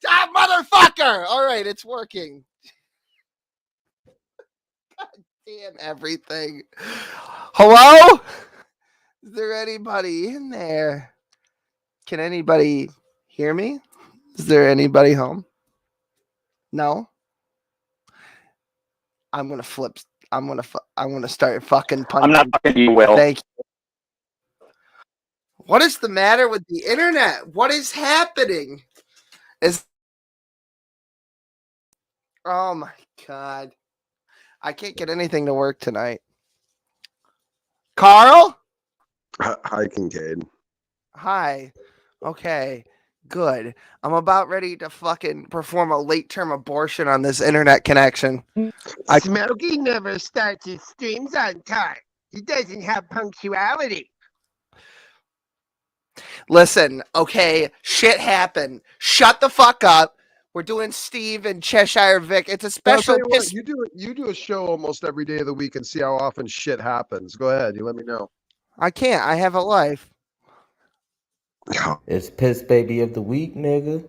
Ah, motherfucker! All right, it's working. God damn everything. Hello? Is there anybody in there? Can anybody hear me? Is there anybody home? No? I'm gonna flip. I'm gonna start fucking punching. I'm not fucking you, Will. Thank you. What is the matter with the internet? What is happening? Oh my god. I can't get anything to work tonight. Carl? Hi, Kincaid. Hi. Okay. Good. I'm about ready to fucking perform a late-term abortion on this internet connection. Smokey never starts his streams on time. He doesn't have punctuality. Listen, okay, shit happened. Shut the fuck up. We're doing Steve and Cheshire Vic. It's a special. You do a show almost every day of the week and see how often shit happens. Go ahead. You let me know. I can't. I have a life. It's Piss Baby of the Week, nigga.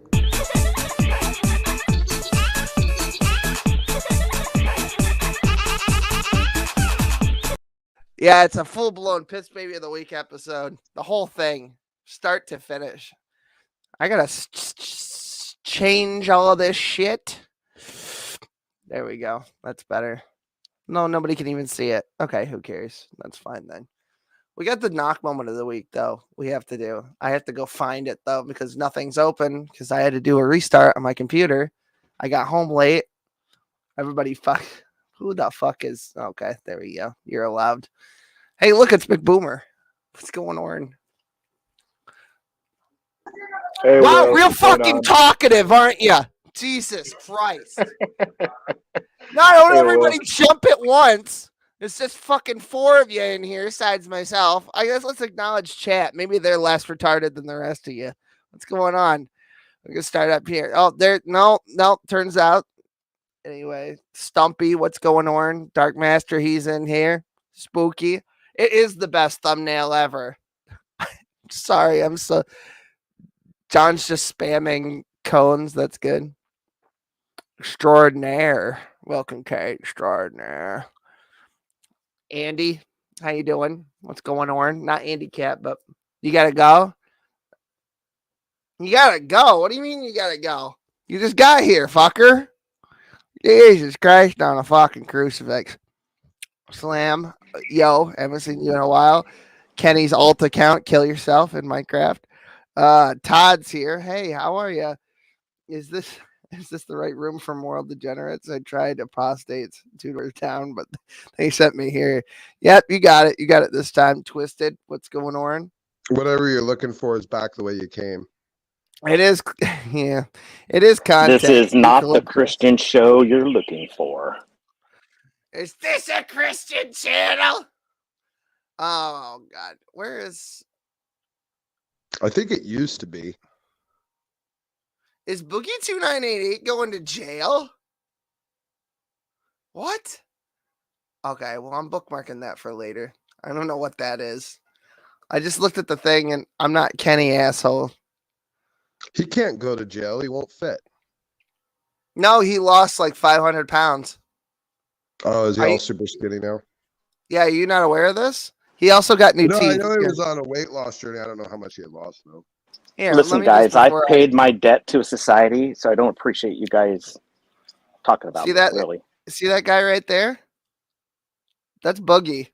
Yeah, it's a full-blown Piss Baby of the Week episode. The whole thing, start to finish. I gotta change all of this shit. There we go. That's better. No, nobody can even see it. Okay, who cares? That's fine then. We got the knock moment of the week, though. We have to do. I have to go find it, though, because nothing's open because I had to do a restart on my computer. I got home late. Everybody fuck. Who the fuck is? Okay, there we go. You're allowed. Hey, look, it's McBoomer. What's going on? Hey, wow, Will, real fucking talkative, aren't you? Jesus Christ. Not don't everybody jump at once. It's just fucking 4 of you in here, besides myself. I guess let's acknowledge chat. Maybe they're less retarded than the rest of you. What's going on? We're going to start up here. Oh, there. No, turns out. Anyway, Stumpy, what's going on? Dark Master, he's in here. Spooky. It is the best thumbnail ever. Sorry, I'm so... John's just spamming cones. That's good. Extraordinaire. Welcome, Kate. Extraordinaire. Andy, how you doing? What's going on? Not Andy Cat, but you gotta go. You gotta go. What do you mean you gotta go? You just got here, fucker. Jesus Christ on a fucking crucifix. Slam. Yo, haven't seen you in a while. Kenny's alt account, kill yourself in Minecraft. Todd's here. Hey, how are you? Is this the right room for moral degenerates? I tried apostates 2 doors down, but they sent me here. Yep, you got it. You got it this time. Twisted. What's going on? Whatever you're looking for is back the way you came. It is, yeah. It is content. This is not the Christian show you're looking for. Is this a Christian channel? Oh God, where is? I think it used to be. Is Boogie 2988 going to jail? What? Okay, well, I'm bookmarking that for later. I don't know what that is. I just looked at the thing and I'm not Kenny, asshole. He can't go to jail. He won't fit. No, he lost like 500 pounds. Oh, is he all super skinny now? Yeah, you not aware of this? He also got new teeth. I know he was on a weight loss journey. I don't know how much he had lost, though. Here, listen, guys, I've paid my debt to a society, so I don't appreciate you guys talking about that. Really. See that guy right there? That's Boogie.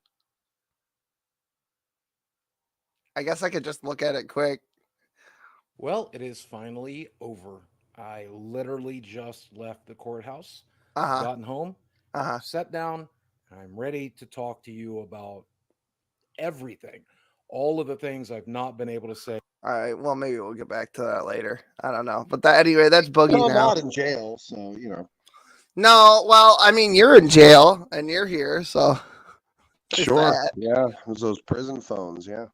I guess I could just look at it quick. Well, it is finally over. I literally just left the courthouse, gotten home, sat down, and I'm ready to talk to you about everything. All of the things I've not been able to say. All right, well, maybe we'll get back to that later. I don't know. But anyway, that's Boogie now. I'm not in jail, so, you know. No, well, I mean, you're in jail, and you're here, so. Sure, yeah. It was those prison phones, yeah.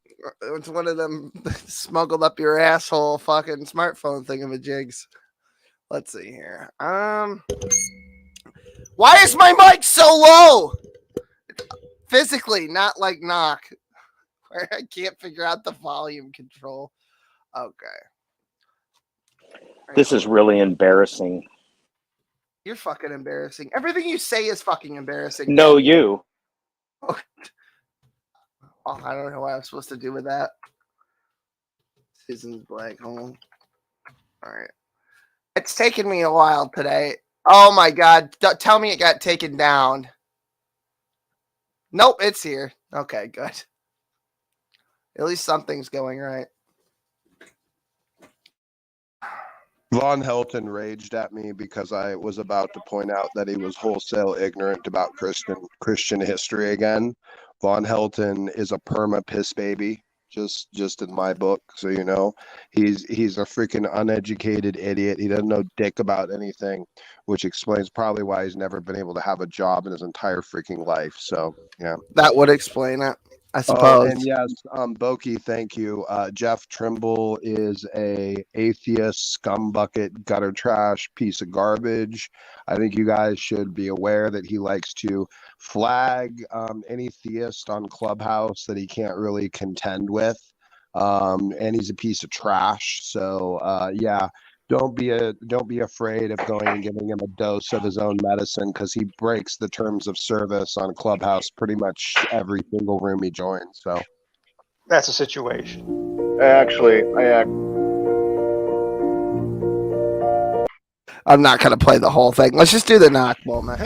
It's one of them smuggled up your asshole fucking smartphone thingamajigs. Let's see here. Why is my mic so low? Physically, not like knock. I can't figure out the volume control. Okay. This is really embarrassing. You're fucking embarrassing. Everything you say is fucking embarrassing. No, you. Oh, I don't know what I'm supposed to do with that. Susan's blank home. All right. It's taken me a while today. Oh my God. Tell me it got taken down. Nope, it's here. Okay, good. At least something's going right. Von Helton raged at me because I was about to point out that he was wholesale ignorant about Christian history again. Von Helton is a perma piss baby, just in my book, so you know. He's a freaking uneducated idiot. He doesn't know dick about anything, which explains probably why he's never been able to have a job in his entire freaking life. So yeah. That would explain it, I Oh, suppose. and yes, Boki, thank you. Jeff Trimble is a atheist, scumbucket, gutter trash piece of garbage. I think you guys should be aware that he likes to flag any theist on Clubhouse that he can't really contend with. And he's a piece of trash. So yeah. Don't be afraid of going and giving him a dose of his own medicine, because he breaks the terms of service on Clubhouse pretty much every single room he joins. So that's a situation. Actually, I'm not going to play the whole thing. Let's just do the knock moment.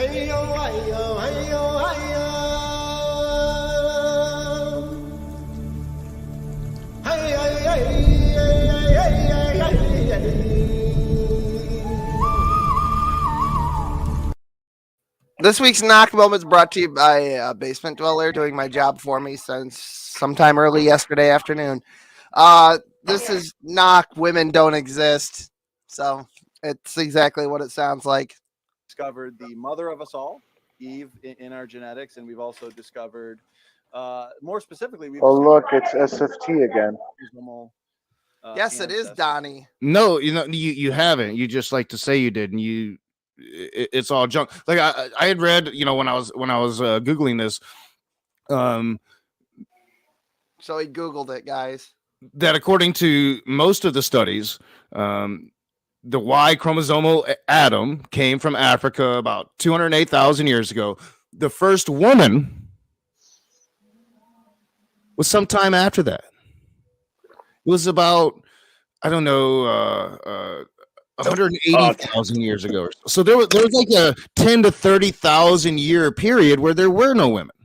This week's knock moment is brought to you by a basement dweller doing my job for me since sometime early yesterday afternoon. This is knock women don't exist. So it's exactly what it sounds like. Discovered the mother of us all, Eve, in our genetics, and we've also discovered, more specifically, look, it's SFT again. Yes, it is Donnie. No, you haven't. You just like to say you did, and it's all junk. Like I had read, when I was googling this, so he googled it, guys, that according to most of the studies, the Y chromosomal atom came from Africa about 208,000 years ago. The first woman was sometime after that. It was about, I don't know, 180,000 years ago. So there was like a 10 to 30,000 year period where there were no women.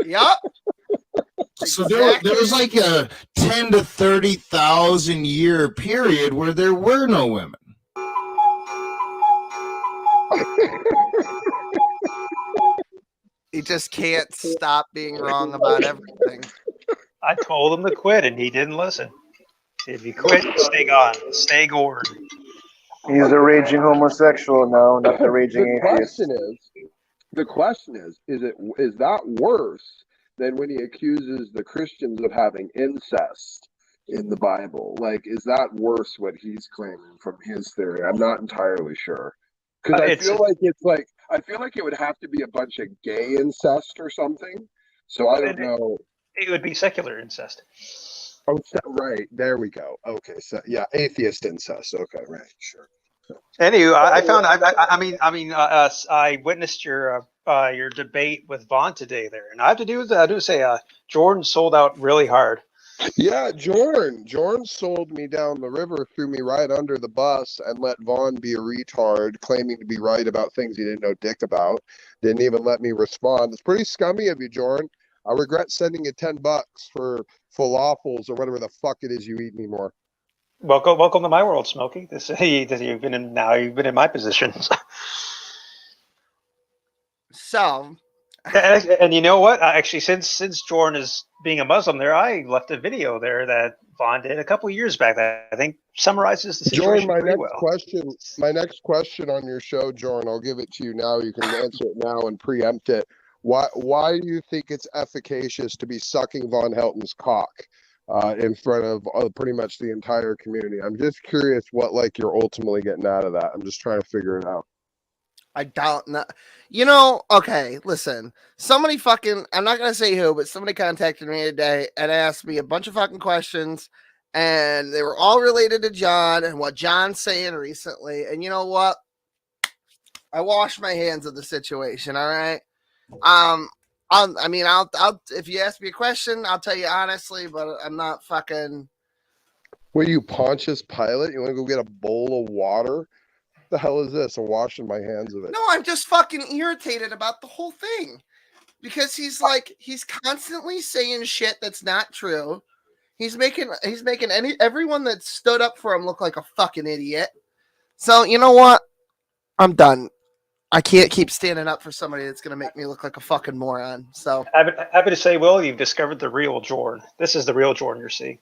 Yup. So there was like a 10 to 30,000 year period where there were no women. He just can't stop being wrong about everything. I told him to quit, and he didn't listen. If you quit, stay gone. Stay gored. He's a raging homosexual now, not the raging atheist. The question is that worse than when he accuses the Christians of having incest in the Bible? Like, is that worse what he's claiming from his theory? I'm not entirely sure. Because I feel like it would have to be a bunch of gay incest or something. So I don't know. It would be secular incest. Oh, right. There we go. Okay. So yeah, atheist incest. Okay. Right. Sure. Anywho, I found. I witnessed your debate with Vaughn today there, and I have to say, Jordan sold out really hard. Yeah, Jordan sold me down the river, threw me right under the bus, and let Vaughn be a retard, claiming to be right about things he didn't know dick about. Didn't even let me respond. It's pretty scummy of you, Jordan. I regret sending you $10 for falafels or whatever the fuck it is you eat anymore. Welcome to my world, Smokey. You've been in my position. So, and you know what? Actually, since Jordan is being a Muslim, there, I left a video there that Vaughn did a couple years back that I think summarizes the situation Jordan, well. My next question on your show, Jordan, I'll give it to you now. You can answer it now and preempt it. Why do you think it's efficacious to be sucking Von Helton's cock in front of pretty much the entire community? I'm just curious what you're ultimately getting out of that. I'm just trying to figure it out. I don't know. Okay, listen. Somebody I'm not going to say who, but somebody contacted me today and asked me a bunch of fucking questions. and they were all related to John and what John's saying recently. And you know what? I washed my hands of the situation. All right. I'll if you ask me a question, I'll tell you honestly, but I'm not fucking. Were you Pontius Pilate? You want to go get a bowl of water? The hell is this? I'm washing my hands of it. No, I'm just fucking irritated about the whole thing because he's constantly saying shit that's not true. He's making everyone that stood up for him look like a fucking idiot. So you know what? I'm done. I can't keep standing up for somebody that's going to make me look like a fucking moron. So happy to say, Will, you've discovered the real Jordan. This is the real Jordan you're seeing.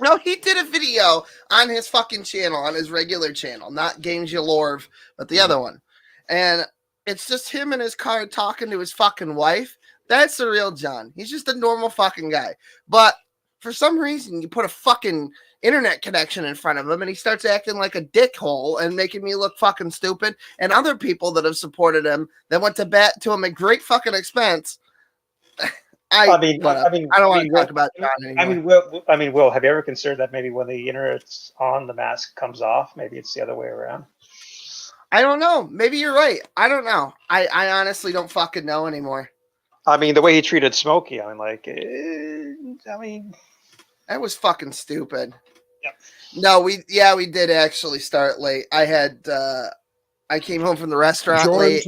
No, he did a video on his fucking channel, on his regular channel, not Games You Lorve, but the other one. And it's just him in his car talking to his fucking wife. That's the real John. He's just a normal fucking guy. But for some reason, you put a fucking internet connection in front of him and he starts acting like a dickhole and making me look fucking stupid. And other people that have supported him that went to bat to him at great fucking expense. I don't want to talk about John anymore. Will, have you ever considered that maybe when the internet's on, the mask comes off? Maybe it's the other way around. I don't know. Maybe you're right. I don't know. I honestly don't fucking know anymore. I mean, the way he treated Smokey, that was fucking stupid. Yeah. No, we did actually start late. I came home from the restaurant late.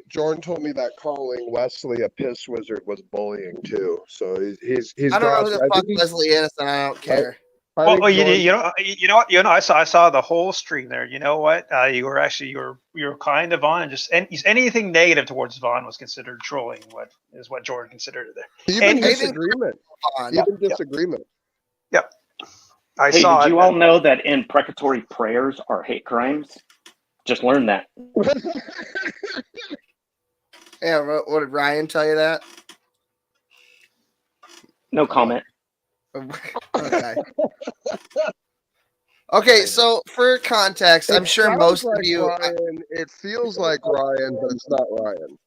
Jordan told me that calling Wesley a piss wizard was bullying too. So he's I don't know who the fuck Wesley is, and I don't care. I saw the whole stream there. You know what? You were kind to Vaughn, and just anything negative towards Vaughn was considered trolling. What Jordan considered it there. Even disagreement. Disagreement. Yep. Did you all know that imprecatory prayers are hate crimes? Just learned that. Yeah, what did Ryan tell you that? No comment. Okay. Okay, so for context, I'm sure most of you. It feels like Ryan, but it's not Ryan.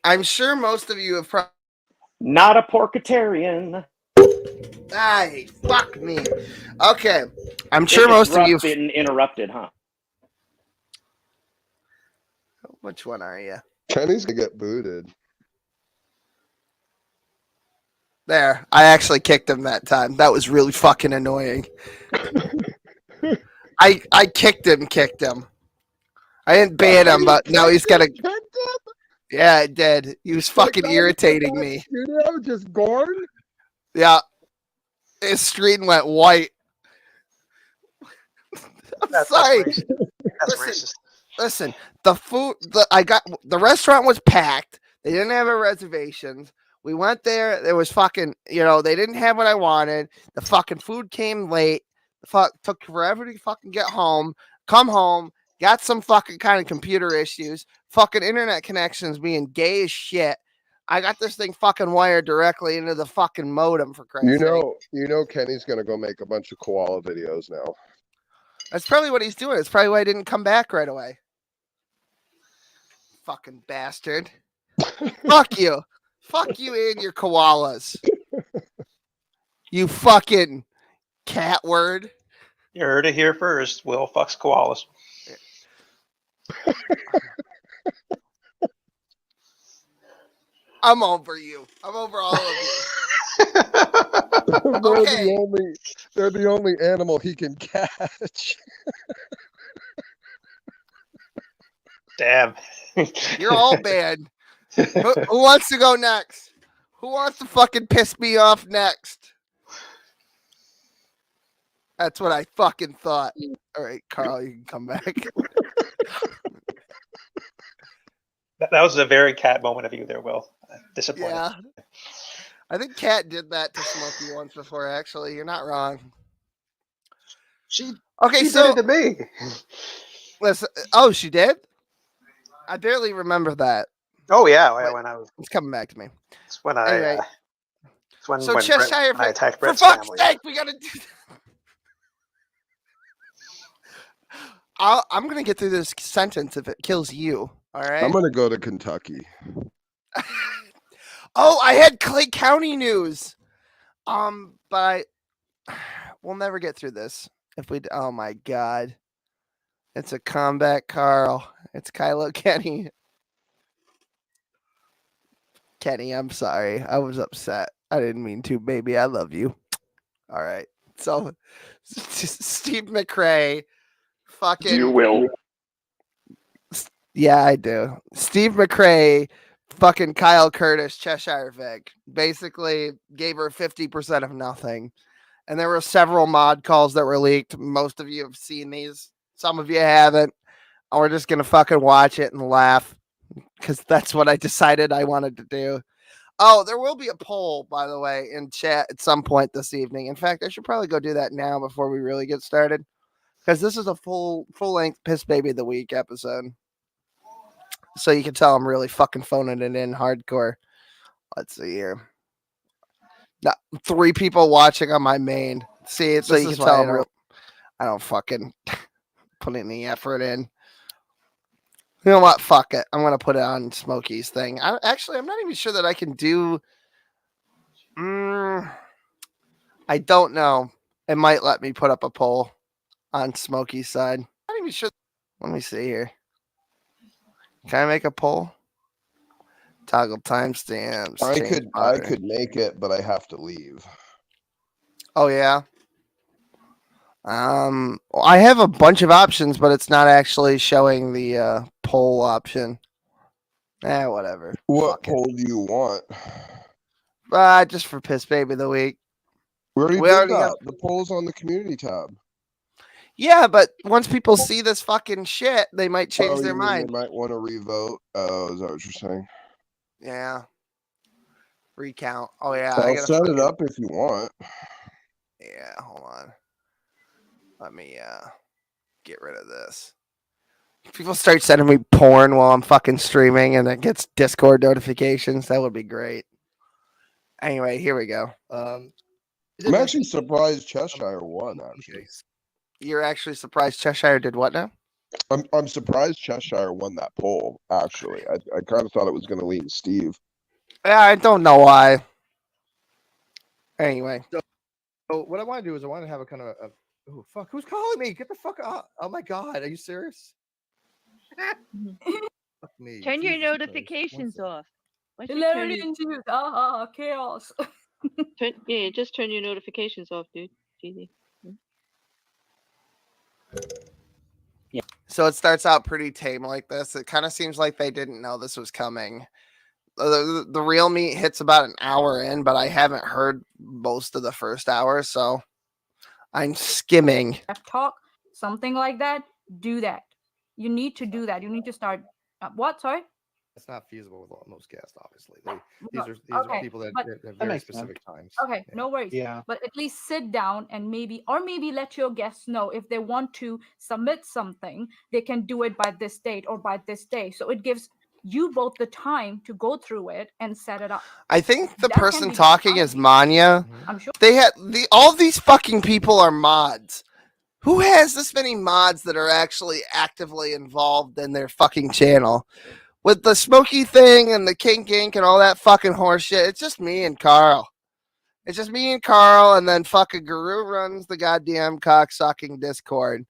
I'm sure most of you have probably. Not a porkitarian. Ay, fuck me. Okay, I'm sure most of you. Interrupted, huh? Which one are you? Kenny's gonna get booted. There, I actually kicked him that time. That was really fucking annoying. I kicked him. I didn't ban him, but now he's got a. Yeah, I did. He was fucking irritating me. Studio just gone. Yeah, his screen went white. I'm sorry. That's racist. Listen, the restaurant was packed. They didn't have reservations. We went there. There was fucking, they didn't have what I wanted. The fucking food came late. Took forever to fucking get home. Come home. Got some fucking kind of computer issues. Fucking internet connections being gay as shit. I got this thing fucking wired directly into the fucking modem for Christ's sake. You know Kenny's gonna go make a bunch of koala videos now. That's probably what he's doing. It's probably why I didn't come back right away. Fucking bastard. Fuck you. Fuck you and your koalas. You fucking cat word. You heard it here first. Will fucks koalas. I'm over you. I'm over all of you. They're the only animal he can catch. Damn. You're all bad. Who wants to go next? Who wants to fucking piss me off next? That's what I fucking thought. All right, Carl, you can come back. That was a very Cat moment of you there, Will. Disappointed. Yeah. I think Kat did that to Smokey once before, actually. You're not wrong. She did it to me. Listen, oh, she did? I barely remember that. Oh, yeah. When I was. It's coming back to me. It's when I. Anyway. When Cheshire, I attacked Brett's for fuck's family. sake, we gotta do that. I'm gonna get through this sentence if it kills you. All right. I'm gonna go to Kentucky. Oh, I had Clay County news. But we'll never get through this if we. Oh my god, it's a combat, Carl. It's Kylo Kenny. Kenny, I'm sorry. I was upset. I didn't mean to, baby. I love you. All right. So, Steve McRae, fucking. You will. Yeah, I do. Steve McRae, fucking Kyle Curtis, Cheshire Vic, basically gave her 50% of nothing. And there were several mod calls that were leaked. Most of you have seen these. Some of you haven't. And we're just going to fucking watch it and laugh because that's what I decided I wanted to do. Oh, there will be a poll, by the way, in chat at some point this evening. In fact, I should probably go do that now before we really get started because this is a full-length Piss Baby of the Week episode. So you can tell I'm really fucking phoning it in hardcore. Let's see here. No, 3 people watching on my main. See it so you can tell I don't fucking put any effort in. You know what? Fuck it. I'm gonna put it on Smokey's thing. I'm not even sure that I can do. I don't know. It might let me put up a poll on Smokey's side. I'm not even sure. Let me see here. Can I make a poll? Toggle timestamps. I could make it, but I have to leave. Oh yeah. I have a bunch of options, but it's not actually showing the poll option. Whatever. What poll do you want? Just for Piss Baby of the Week. We already did that. The poll's on the community tab. Yeah, but once people see this fucking shit, they might change their mind. They might want to revote. Oh, is that what you're saying? Yeah. Recount. Oh yeah. I'll set it up if you want. Yeah, hold on. Let me get rid of this. People start sending me porn while I'm fucking streaming and it gets Discord notifications. That would be great. Anyway, here we go. I'm actually surprised Cheshire won, actually. You're actually surprised Cheshire did what now? I'm surprised Cheshire won that poll, actually. I kind of thought it was going to lean Steve. Yeah, I don't know why. Anyway. So what I want to do is I want to have a kind of a oh fuck, who's calling me? Get the fuck out. Oh my god, are you serious? Fuck me. Turn your notifications off. Chaos. Just turn your notifications off, dude. Easy. Yeah. So it starts out pretty tame like this. It kind of seems like they didn't know this was coming. The real meat hits about an hour in, but I haven't heard most of the first hour, so I'm skimming. Talk, something like that. Do that. You need to do that. You need to start. What? Sorry. It's not feasible with most guests, obviously. These are people that have very specific times. Okay, no worries. Yeah. But at least sit down and maybe let your guests know if they want to submit something, they can do it by this date or by this day. So it gives you both the time to go through it and set it up. I think the person talking is Manya. I'm sure they had all these fucking people are mods. Who has this many mods that are actually actively involved in their fucking channel? With the Smokey thing and the Kinc Inc and all that fucking horse shit, it's just me and Carl. It's just me and Carl, and then fucking Guru runs the goddamn cocksucking Discord.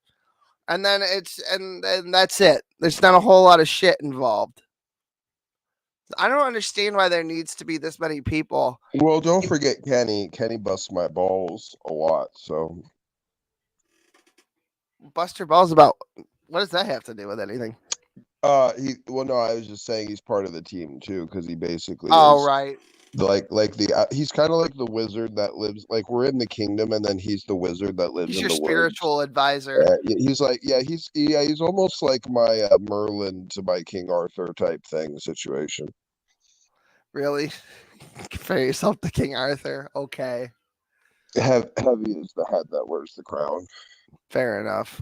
And then and that's it. There's not a whole lot of shit involved. I don't understand why there needs to be this many people. Well, don't forget Kenny. Kenny busts my balls a lot, so. Bust your balls about what does that have to do with anything? No, I was just saying he's part of the team too, because he basically right. He's kind of like the wizard that lives, like, we're in the kingdom and then he's the wizard that lives in the woods. He's your spiritual advisor. He's almost like my Merlin to my King Arthur type thing situation. Really? Compare yourself to King Arthur. Okay. Heavy is the head that wears the crown. Fair enough.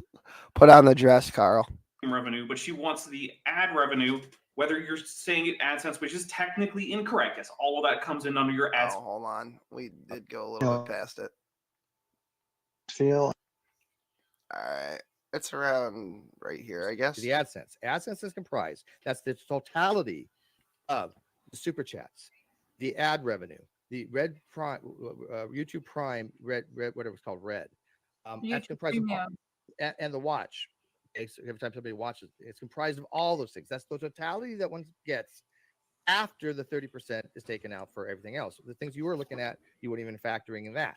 Put on the dress, Carl. Revenue, but she wants the ad revenue, whether you're saying it AdSense, which is technically incorrect, as all of that comes in under your ads. Oh, hold on. We did go a little bit past it. Feel. All right. It's around right here, I guess. The AdSense. AdSense is comprised. That's the totality of the super chats, the ad revenue, the Red Prime, YouTube Prime, Red, whatever it's called, Red. That's comprised of and the watch. Okay, so every time somebody watches, it's comprised of all those things. That's the totality that one gets after the 30% is taken out for everything else. The things you were looking at, you weren't even factoring in that.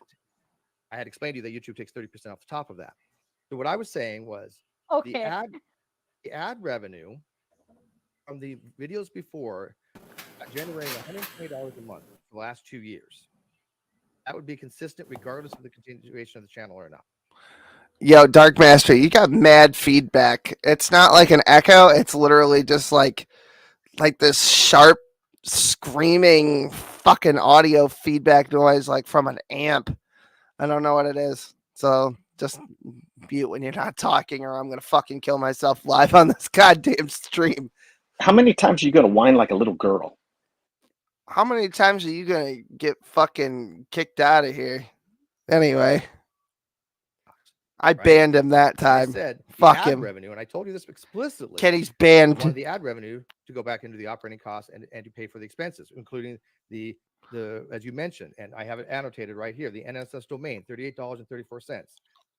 I had explained to you that YouTube takes 30% off the top of that. So what I was saying was the ad revenue from the videos before generating $120 a month for the last 2 years. That would be consistent regardless of the continuation of the channel or not. Yo, Dark Master, you got mad feedback. It's not like an echo. It's literally just like this sharp, screaming fucking audio feedback noise, like from an amp. I don't know what it is. So just mute when you're not talking, or I'm gonna fucking kill myself live on this goddamn stream. How many times are you gonna whine like a little girl? How many times are you gonna get fucking kicked out of here? Anyway. I banned him that time. I said fuck ad him. revenue, and I told you this explicitly. Kenny's banned. I wanted the ad revenue to go back into the operating costs and to pay for the expenses, including the as you mentioned, and I have it annotated right here, the NSS domain, $38.34.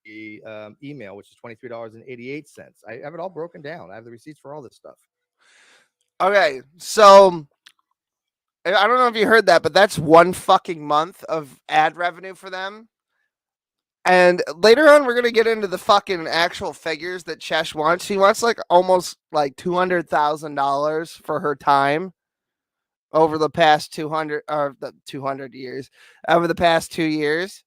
The email, which is $23.88. I have it all broken down. I have the receipts for all this stuff. Okay, so I don't know if you heard that, but that's one fucking month of ad revenue for them. And later on, we're going to get into the fucking actual figures that Chesh wants. She wants like almost like $200,000 for her time over the past 200 years, over the past 2 years.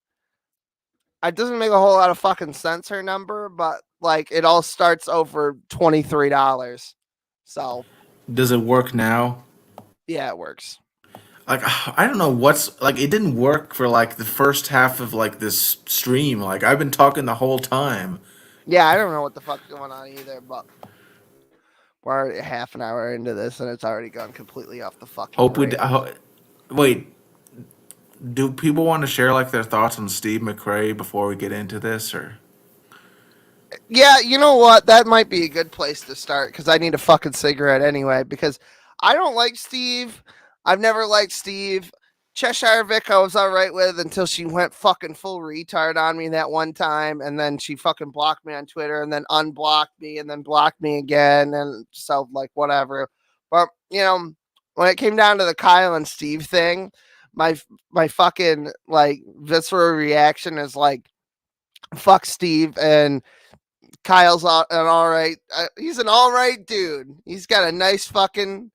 It doesn't make a whole lot of fucking sense, her number, but like it all starts over $23. So does it work now? Yeah, it works. Like, I don't know what's like, it didn't work for like the first half of like this stream. Like, I've been talking the whole time. Yeah, I don't know what the fuck's going on either, but we're already half an hour into this and it's already gone completely off the fucking Hope we. rails. Wait, do people want to share like their thoughts on Steve McRae before we get into this, or? Yeah, you know what? That might be a good place to start because I need a fucking cigarette anyway. Because I don't like Steve. I've never liked Steve. Cheshire Vic I was all right with until she went fucking full retard on me that one time, and then she fucking blocked me on Twitter, and then unblocked me, and then blocked me again, and so like whatever. But you know, when it came down to the Kyle and Steve thing, my fucking like visceral reaction is like, fuck Steve, and Kyle's an all right. He's an all right dude. He's got a nice fucking.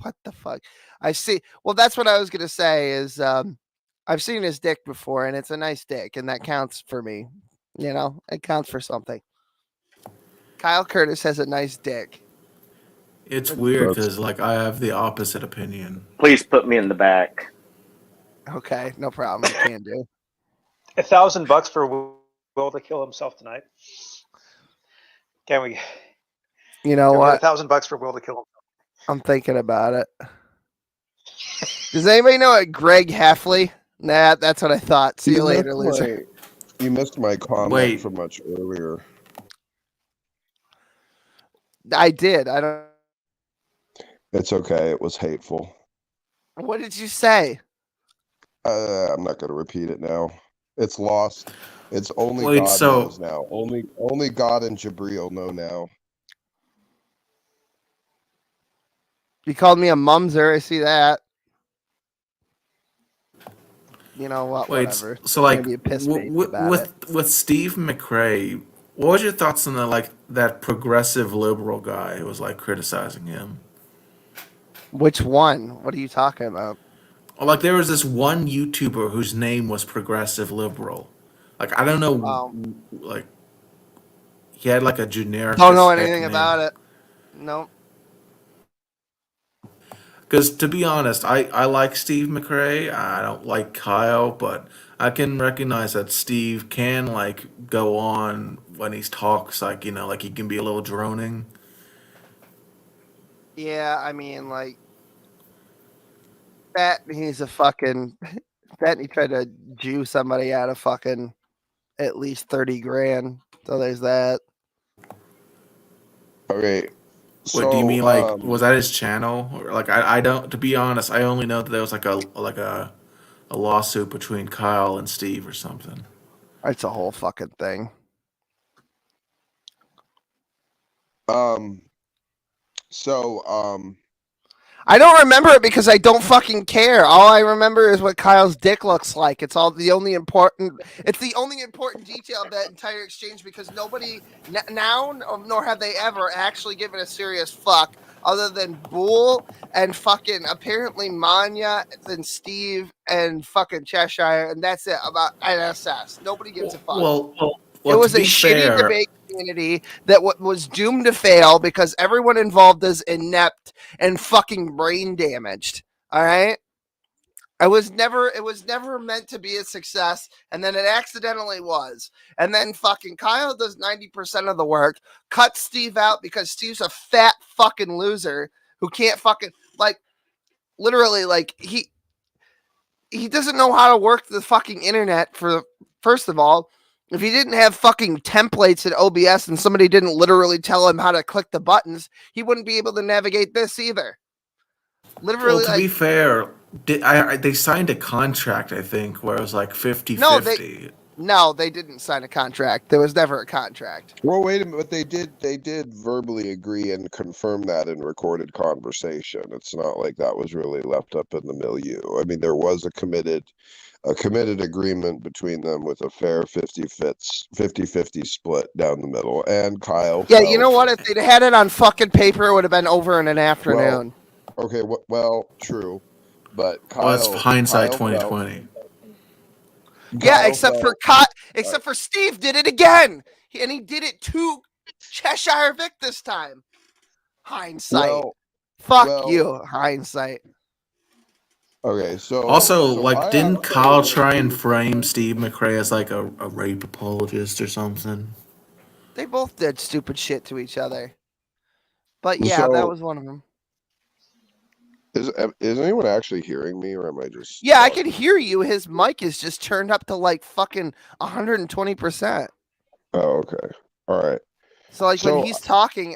What the fuck? I see. Well, that's what I was gonna say. Is I've seen his dick before, and it's a nice dick, and that counts for me. You know, it counts for something. Kyle Curtis has a nice dick. It's weird because like I have the opposite opinion. Please put me in the back. Okay, no problem. You can do. $1,000 for Will to kill himself tonight. Can we? You know what? $1,000 for Will to kill himself. I'm thinking about it. Does anybody know what Greg Heffley? Nah, that's what I thought. See you later, loser. You missed my comment from much earlier. I did. I don't. It's okay. It was hateful. What did you say? I'm not going to repeat it now. It's lost. It's only Wait, God so- knows now. Only God and Jabril know now. You called me a mumser. I see that. You know what? Wait, Whatever. so like Maybe you pissed me about it. with Steve McRae, what was your thoughts on the like that progressive liberal guy who was like criticizing him? Which one? What are you talking about? Like there was this one YouTuber whose name was progressive liberal. Like I don't know, like he had like a generic. Don't know anything about it. Nope. Because to be honest, I like Steve McRae. I don't like Kyle, but I can recognize that Steve can like go on when he talks, like you know, like he can be a little droning. Yeah, I mean, like that. He's a fucking. That he tried to Jew somebody out of fucking at least 30 grand. So there's that. Okay, What do you mean? Like, was So that his channel? Or, like, I don't. To be honest, I only know that there was like a lawsuit between Kyle and Steve or something. It's a whole fucking thing. I don't remember it because I don't fucking care. All I remember is what Kyle's dick looks like. It's the only important detail of that entire exchange because nobody now nor have they ever actually given a serious fuck other than Boole and fucking apparently Manya and Steve and fucking Cheshire, and that's it about NSS. Nobody gives a fuck. Well, it was to a be shitty fair, debate community that was doomed to fail because everyone involved is inept and fucking brain damaged. All right. It was never meant to be a success, and then it accidentally was. And then fucking Kyle does 90% of the work, cuts Steve out because Steve's a fat fucking loser who can't fucking literally he doesn't know how to work the fucking internet. First of all, if he didn't have fucking templates in OBS and somebody didn't literally tell him how to click the buttons, he wouldn't be able to navigate this either. Literally, well, to be fair, they signed a contract, I think, where it was like 50-50. No, they didn't sign a contract. There was never a contract. Well, wait a minute. But they did verbally agree and confirm that in recorded conversation. It's not like that was really left up in the milieu. I mean, there was a committed agreement between them with a fair 50-50 split down the middle. And Kyle. Yeah, you know what? If they'd had it on fucking paper, it would have been over in an afternoon. Okay, well, true, but Kyle. Well, it's hindsight 2020. Yeah, except for Steve did it again, and he did it to Cheshire Vic this time. Hindsight. Fuck you, hindsight. Okay, so also, didn't Kyle try and frame Steve McRae as like a rape apologist or something? They both did stupid shit to each other. But yeah, that was one of them. Is anyone actually hearing me, or am I just? Yeah, I can hear you. His mic is just turned up to like fucking 120%. Oh, okay. All right. So when he's talking,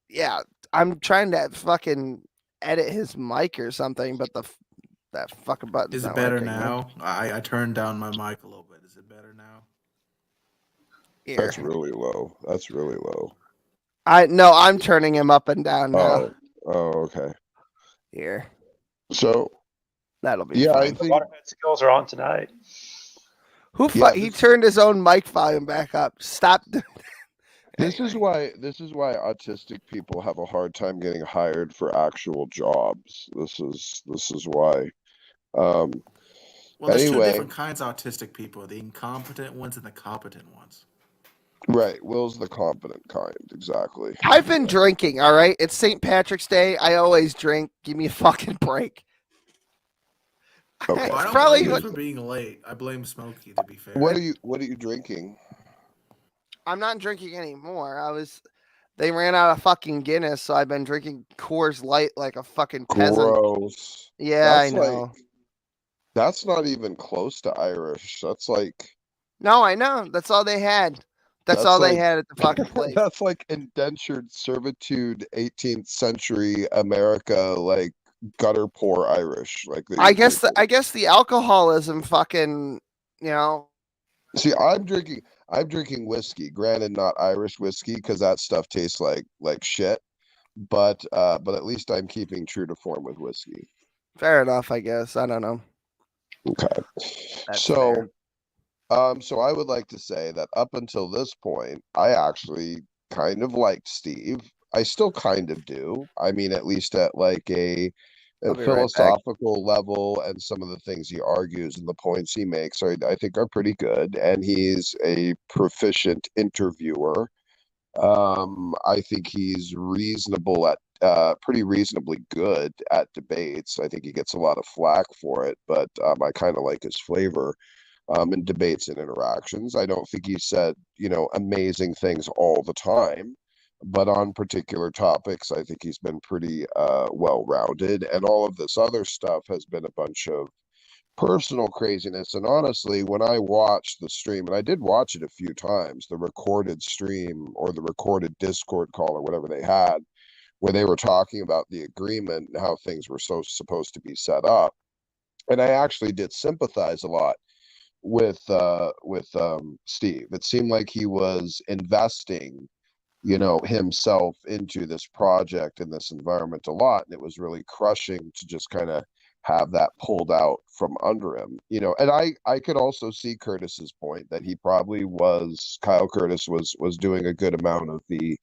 yeah, I'm trying to fucking edit his mic or something, but that fucking button is it better now? I turned down my mic a little bit. Is it better now? Here. That's really low. That's really low. I'm turning him up and down now. Oh, okay. Here. So that'll be fine. I think skills are on tonight. He turned his own mic volume back up. Stop. This is why autistic people have a hard time getting hired for actual jobs. This is why. Well, there's two different kinds of autistic people: the incompetent ones and the competent ones. Right, Will's the competent kind, exactly. I've been drinking, all right? It's St. Patrick's Day. I always drink. Give me a fucking break. Okay. I don't blame you for being late. I blame Smokey, to be fair. What are you drinking? I'm not drinking anymore. They ran out of fucking Guinness, so I've been drinking Coors Light like a fucking peasant. Gross. Yeah, I know. That's not even close to Irish. That's like. No, I know. That's all they had. That's all they had at the fucking place. That's like indentured servitude, 18th century America, like gutter poor Irish. Like I guess the alcoholism fucking, you know. See, I'm drinking whiskey. Granted, not Irish whiskey because that stuff tastes like shit. But at least I'm keeping true to form with whiskey. Fair enough, I guess. I don't know. Okay. That's so. Fair. So I would like to say that up until this point, I actually kind of liked Steve. I still kind of do. I mean, at least at like a philosophical level, and some of the things he argues and the points he makes, I think are pretty good. And he's a proficient interviewer. I think he's pretty reasonably good at debates. I think he gets a lot of flack for it, but I kind of like his flavor. In debates and interactions. I don't think he said, amazing things all the time, but on particular topics, I think he's been pretty well-rounded, and all of this other stuff has been a bunch of personal craziness. And honestly, when I watched the stream, and I did watch it a few times, the recorded stream or the recorded Discord call or whatever they had, where they were talking about the agreement and how things were supposed to be set up. And I actually did sympathize a lot with Steve. It seemed like he was investing, himself into this project and this environment a lot, and it was really crushing to just kind of have that pulled out from under him. And I could also see Curtis's point that he probably Kyle Curtis was doing a good amount of the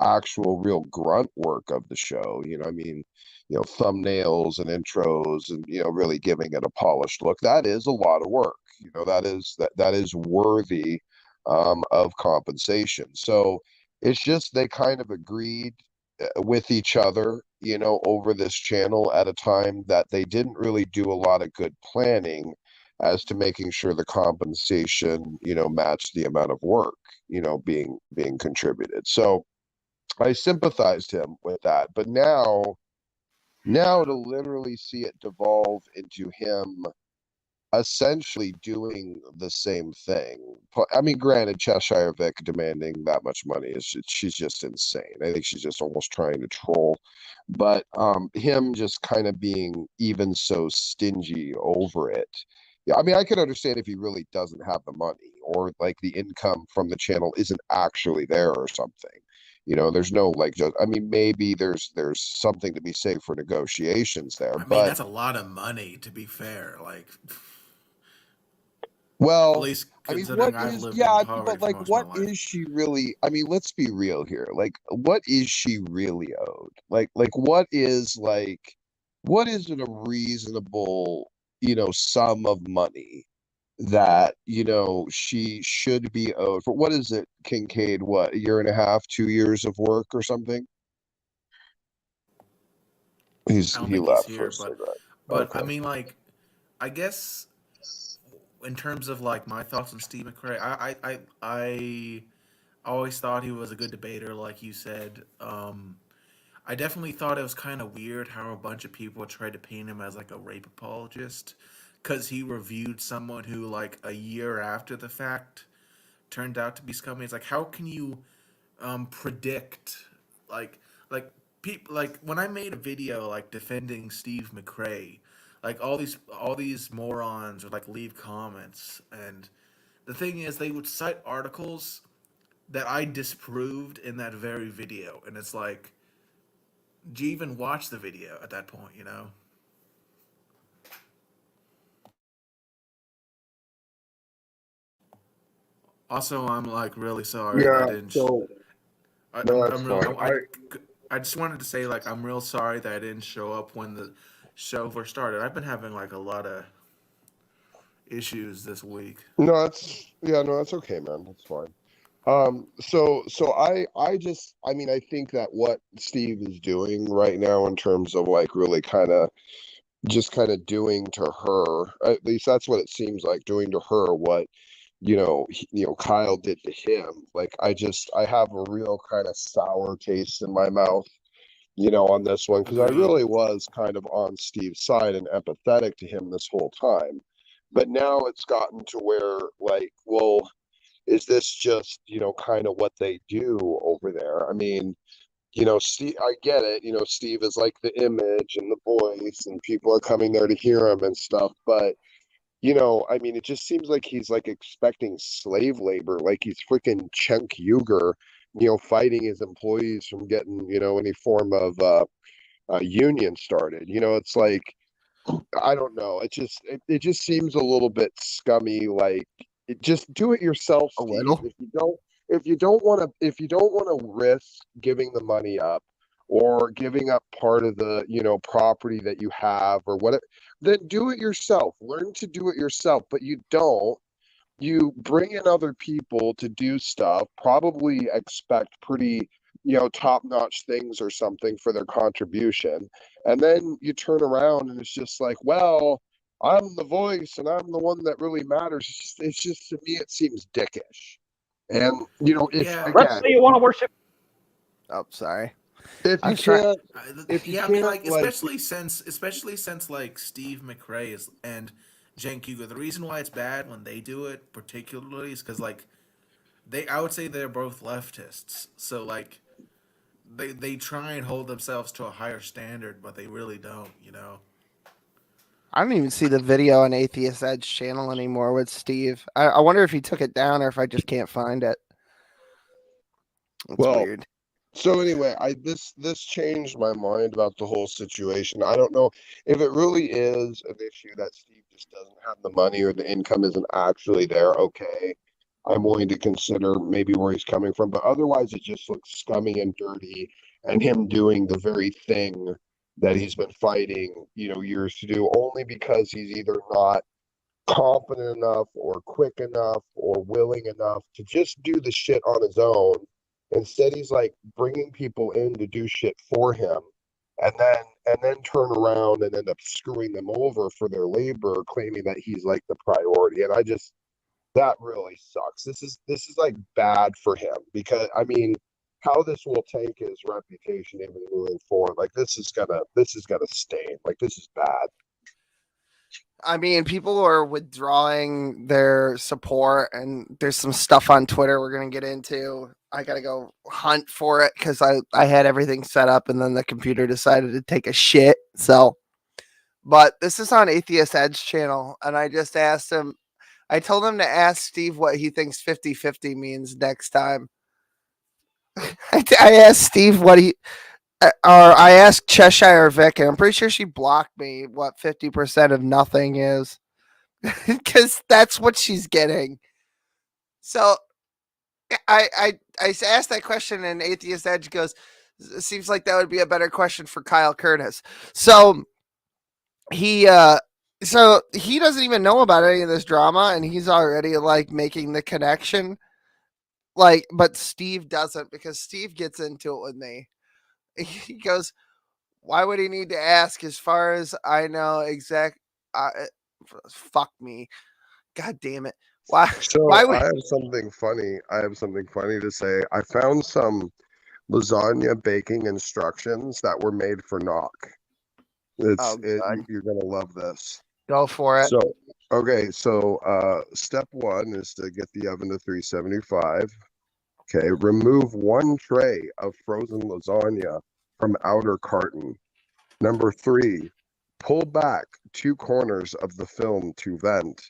actual real grunt work of the show. Thumbnails and intros and really giving it a polished look. That is a lot of work. That is worthy of compensation. So it's just they kind of agreed with each other, over this channel at a time that they didn't really do a lot of good planning as to making sure the compensation, matched the amount of work, being contributed. So I sympathized him with that. But now to literally see it devolve into him essentially doing the same thing. I mean, granted, Cheshire Vic demanding that much money she's just insane. I think she's just almost trying to troll. But him just kind of being even so stingy over it. Yeah, I mean, I could understand if he really doesn't have the money, or like the income from the channel isn't actually there or something. There's no maybe there's something to be said for negotiations there. I mean, but that's a lot of money, to be fair. Well, at least I mean, considering I've lived in poverty but for like, most what of my life. is she really? I mean, let's be real here. Like, what is she really owed? What is a reasonable, sum of money that, she should be owed for? What is it, Kincaid? What, a year and a half, 2 years of work or something? I He don't think he's left for here, a cigarette. but I Okay. mean, I guess in terms of my thoughts on Steve McRae, I always thought he was a good debater, like you said. I definitely thought it was kind of weird how a bunch of people tried to paint him as a rape apologist, because he reviewed someone who a year after the fact turned out to be scummy. It's how can you predict like people when I made a video defending Steve McRae, all these morons would leave comments, and the thing is they would cite articles that I disproved in that very video, and it's do you even watch the video at that point? Also, I'm really sorry that I Yeah. didn't. So no, that's I'm real. fine. I just wanted to say I'm real sorry that I didn't show up when the show first started. I've been having a lot of issues this week. No, that's okay, man. That's fine. I mean, I think that what Steve is doing right now in terms of really kind of doing to her, at least that's what it seems like, doing to her what, Kyle did to him. I have a real kind of sour taste in my mouth, on this one, because I Agreed. really was kind of on Steve's side and empathetic to him this whole time. But now it's gotten to where well, is this just, kind of what they do over there? I mean, Steve, I get it. Steve is the image and the voice, and people are coming there to hear him and stuff. But, I mean, it just seems like he's expecting slave labor, like he's freaking Cenk Uygur, fighting his employees from getting, any form of union started. It's I don't know. It just seems a little bit scummy. Just do it yourself, A Steve. little. If you don't want to risk giving the money up or giving up part of the property that you have or what, then do it yourself. Learn to do it yourself. But you don't. You bring in other people to do stuff. Probably expect pretty top-notch things or something for their contribution, and then you turn around and it's just well, I'm the voice and I'm the one that really matters. It's just to me it seems dickish. And if Yeah. Let's again, say you want to worship. Oh, sorry. if you I'm trying. can't if you Yeah, I mean, can't especially since Steve McRae and Cenk Uygur. The reason why it's bad when they do it, particularly, is because I would say they're both leftists. So they try and hold themselves to a higher standard, but they really don't. I don't even see the video on Atheist Edge channel anymore with Steve. I wonder if he took it down or if I just can't find it. It's weird. So anyway, this changed my mind about the whole situation. I don't know if it really is an issue that Steve just doesn't have the money or the income isn't actually there. Okay, I'm willing to consider maybe where he's coming from, but otherwise it just looks scummy and dirty, and him doing the very thing that he's been fighting, years to do, only because he's either not confident enough or quick enough or willing enough to just do the shit on his own. Instead, he's like bringing people in to do shit for him, and then turn around and end up screwing them over for their labor, claiming that he's like the priority. And that really sucks. This is like bad for him, because I mean, how this will tank his reputation even moving forward. Like this is gonna stain. Like this is bad. I mean, people are withdrawing their support, and there's some stuff on Twitter we're going to get into. I got to go hunt for it because I had everything set up, and then the computer decided to take a shit. So, but this is on Atheist Edge channel, and I just asked him, I told him to ask Steve what he thinks 50-50 means next time. I asked Steve what he... or I asked Cheshire Vic, and I'm pretty sure she blocked me what 50% of nothing is, because that's what she's getting. So I asked that question, and Atheist Edge goes, "It seems like that would be a better question for Kyle Curtis." So he doesn't even know about any of this drama, and he's already like making the connection. Like, but Steve doesn't, because Steve gets into it with me. He goes, why would he need to ask? As far as I know, fuck me. God damn it. Why? So why would... I have something funny to say. I found some lasagna baking instructions that were made for knock. You're gonna love this. Go for it. So step one is to get the oven to 375. Okay, remove one tray of frozen lasagna from outer carton. Number 3, pull back 2 corners of the film to vent.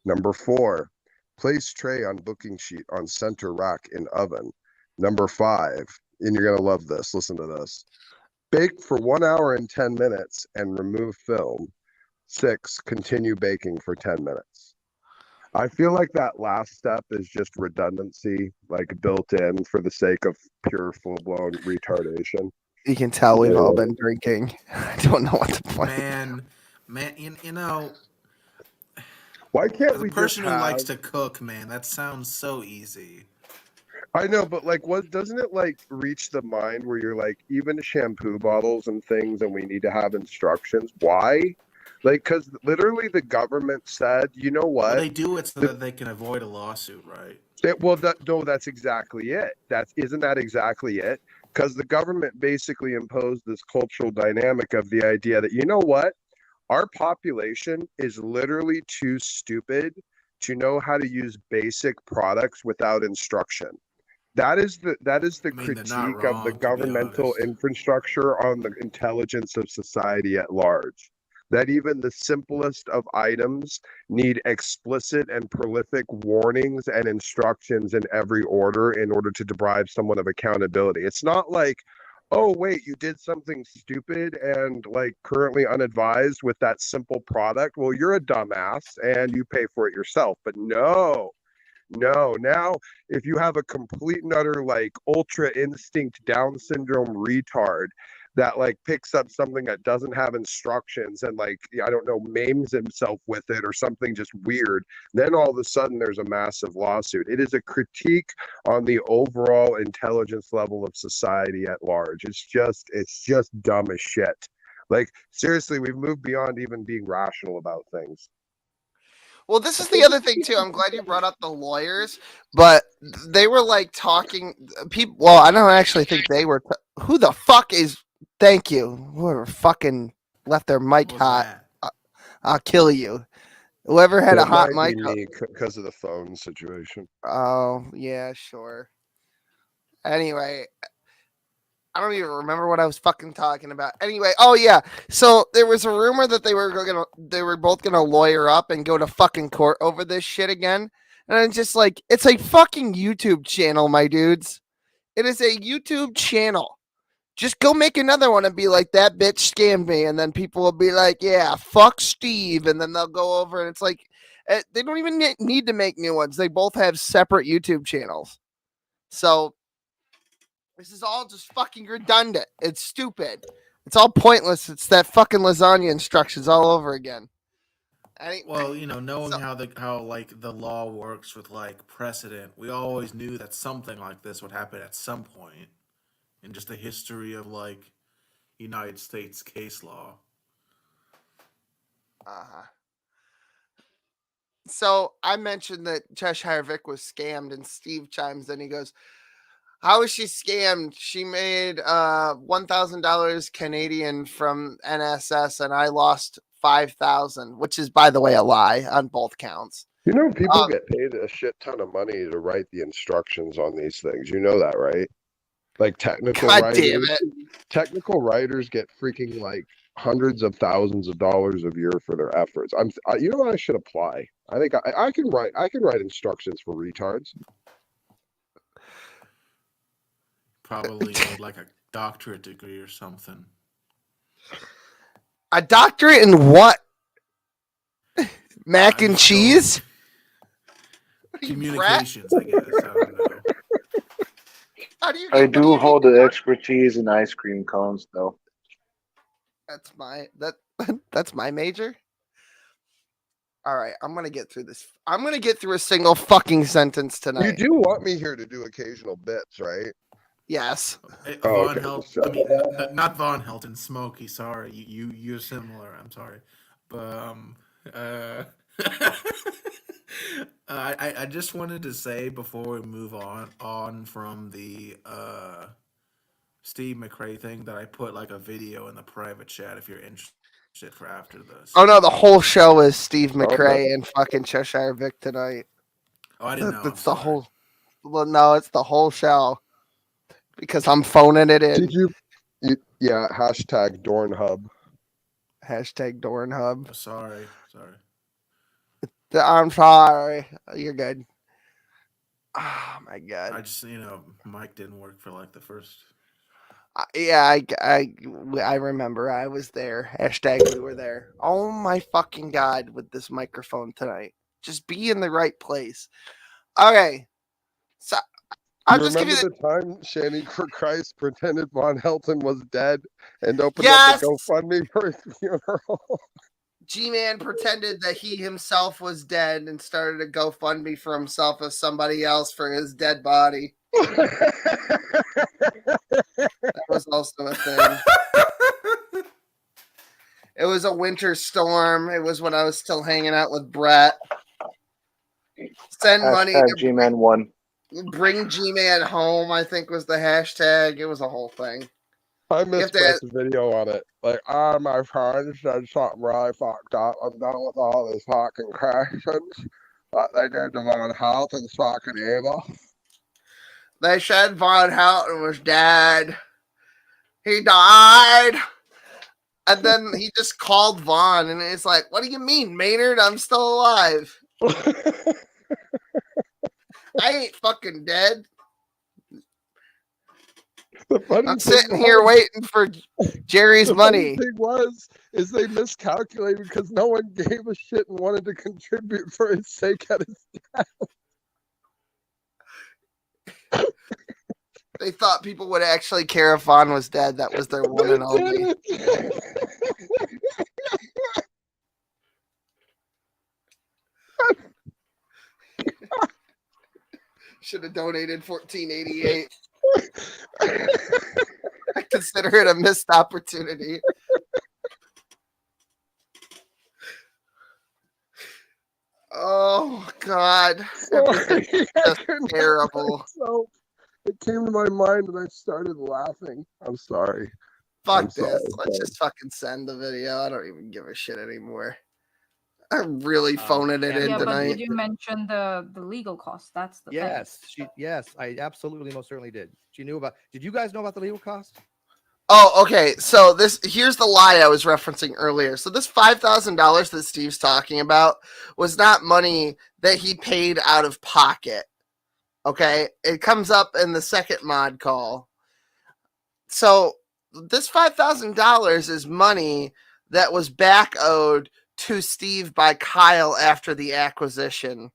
Number 4, place tray on booking sheet on center rack in oven. Number 5, and you're gonna love this, listen to this. Bake for 1 hour and 10 minutes and remove film. 6, continue baking for 10 minutes. I feel like that last step is just redundancy, like built in for the sake of pure full-blown retardation. You can tell we've all been drinking. I don't know what the point. Man, you know. Why can't as we a person just who have... likes to cook, man, that sounds so easy. I know, but like, what doesn't it like reach the mind where you're like, even shampoo bottles and things, and we need to have instructions? Why? Like, because literally the government said, you know what? Well, they do it so that they can avoid a lawsuit, right? No, that's exactly it. Isn't that exactly it? Because the government basically imposed this cultural dynamic of the idea that, you know what? Our population is literally too stupid to know how to use basic products without instruction. That is the critique of the governmental infrastructure on the intelligence of society at large. That even the simplest of items need explicit and prolific warnings and instructions in every order in order to deprive someone of accountability. It's not like, oh, wait, you did something stupid and like currently unadvised with that simple product. Well, you're a dumbass and you pay for it yourself. But no, now if you have a complete and utter like ultra instinct Down syndrome retard that like picks up something that doesn't have instructions and like, I don't know, maims himself with it or something just weird, then all of a sudden there's a massive lawsuit. It is a critique on the overall intelligence level of society at large. It's just dumb as shit. Like, seriously, we've moved beyond even being rational about things. Well, this is the other thing too. I'm glad you brought up the lawyers, but they were like talking people. Well, I don't actually think they were. Who the fuck is? Thank you. Whoever fucking left their mic hot, I'll kill you. Whoever had a hot mic. Because of the phone situation. Oh yeah, sure. Anyway, I don't even remember what I was fucking talking about. Anyway, oh yeah. So there was a rumor that they were both gonna lawyer up and go to fucking court over this shit again. And I'm just like, it's a fucking YouTube channel, my dudes. It is a YouTube channel. Just go make another one and be like, that bitch scammed me. And then people will be like, yeah, fuck Steve. And then they'll go over and it's like, they don't even need to make new ones. They both have separate YouTube channels. So this is all just fucking redundant. It's stupid. It's all pointless. It's that fucking lasagna instructions all over again. Well, knowing how the law works with like precedent, we always knew that something like this would happen at some point in just the history of like United States case law. So I mentioned that Cheshire Vic was scammed, and Steve chimes in. He goes, how was she scammed? She made $1,000 Canadian from NSS, and I lost 5,000, which is, by the way, a lie on both counts. People get paid a shit ton of money to write the instructions on these things. You know that, right? Like technical writers get freaking like hundreds of thousands of dollars a year for their efforts. You know what? I should apply. I think I can write. I can write instructions for retards. Probably need like a doctorate degree or something. A doctorate in what? Mac and cheese? Communications, I guess. I don't know. I do hold the expertise in ice cream cones, though. That's my major. All right, I'm gonna get through this. I'm gonna get through a single fucking sentence tonight. You do want me here to do occasional bits, right? Yes. Von Helton. I mean, not Von Helton. Smokey. Sorry, you're similar. I'm sorry, but I just wanted to say before we move on from the Steve McRae thing that I put like a video in the private chat if you're interested for after this. Oh no, the whole show is Steve McRae and fucking Cheshire Vic tonight. Oh, I didn't know. It's the whole. Well, no, it's the whole show. Because I'm phoning it in. Did you? Yeah. Hashtag Dornhub. Hashtag Dornhub. Oh, sorry. I'm sorry. You're good. Oh my god. I just Mike didn't work for like the first. Yeah, I remember. I was there. Hashtag we were there. Oh my fucking god! With this microphone tonight, just be in the right place. Okay. So. I'll just give you the time Shanny for Christ pretended Von Helton was dead and opened up a GoFundMe for his funeral. G-Man pretended that he himself was dead and started a GoFundMe for himself as somebody else for his dead body. That was also a thing. It was a winter storm. It was when I was still hanging out with Brett. Send money to G-Man 1. Bring G-Man home, I think was the hashtag. It was a whole thing. I missed the video on it. Like, my friends said something really fucked up. I'm done with all these fucking questions. But they did to Von Helton's fucking evil. They said Von Helton was dead. He died. And then he just called Von, and it's like, what do you mean, Maynard? I'm still alive. I ain't fucking dead. I'm sitting here waiting for Jerry's money. The thing is they miscalculated because no one gave a shit and wanted to contribute for his sake at his death. They thought people would actually care if Vaughn was dead. That was their one and only. Should have donated $14.88. I consider it a missed opportunity. Oh God, just terrible. So it came to my mind and I started laughing. I'm sorry. Fuck this. Let's just fucking send the video. I don't even give a shit anymore. I'm really phoning it in Yeah, but tonight. did you mention the legal costs? That's the thing. Yes, I absolutely most certainly did. She knew about. Did you guys know about the legal costs? Oh, okay. So here's the lie I was referencing earlier. So this $5,000 that Steve's talking about was not money that he paid out of pocket. Okay, it comes up in the second mod call. So this $5,000 is money that was back owed to Steve by Kyle after the acquisition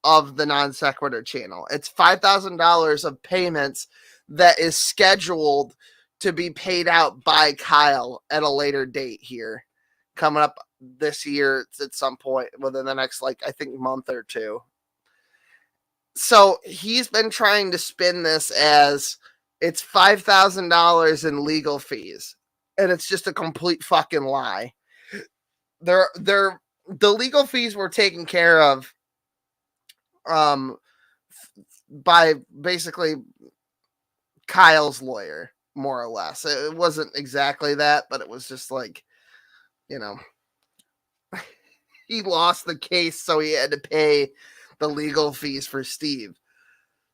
of the non sequitur channel. It's $5,000 of payments that is scheduled to be paid out by Kyle at a later date here, coming up this year at some point within the next, I think, month or two. So he's been trying to spin this as it's $5,000 in legal fees, and it's just a complete fucking lie. The legal fees were taken care of by basically Kyle's lawyer, more or less. It wasn't exactly that, but it was just he lost the case, so he had to pay the legal fees for Steve.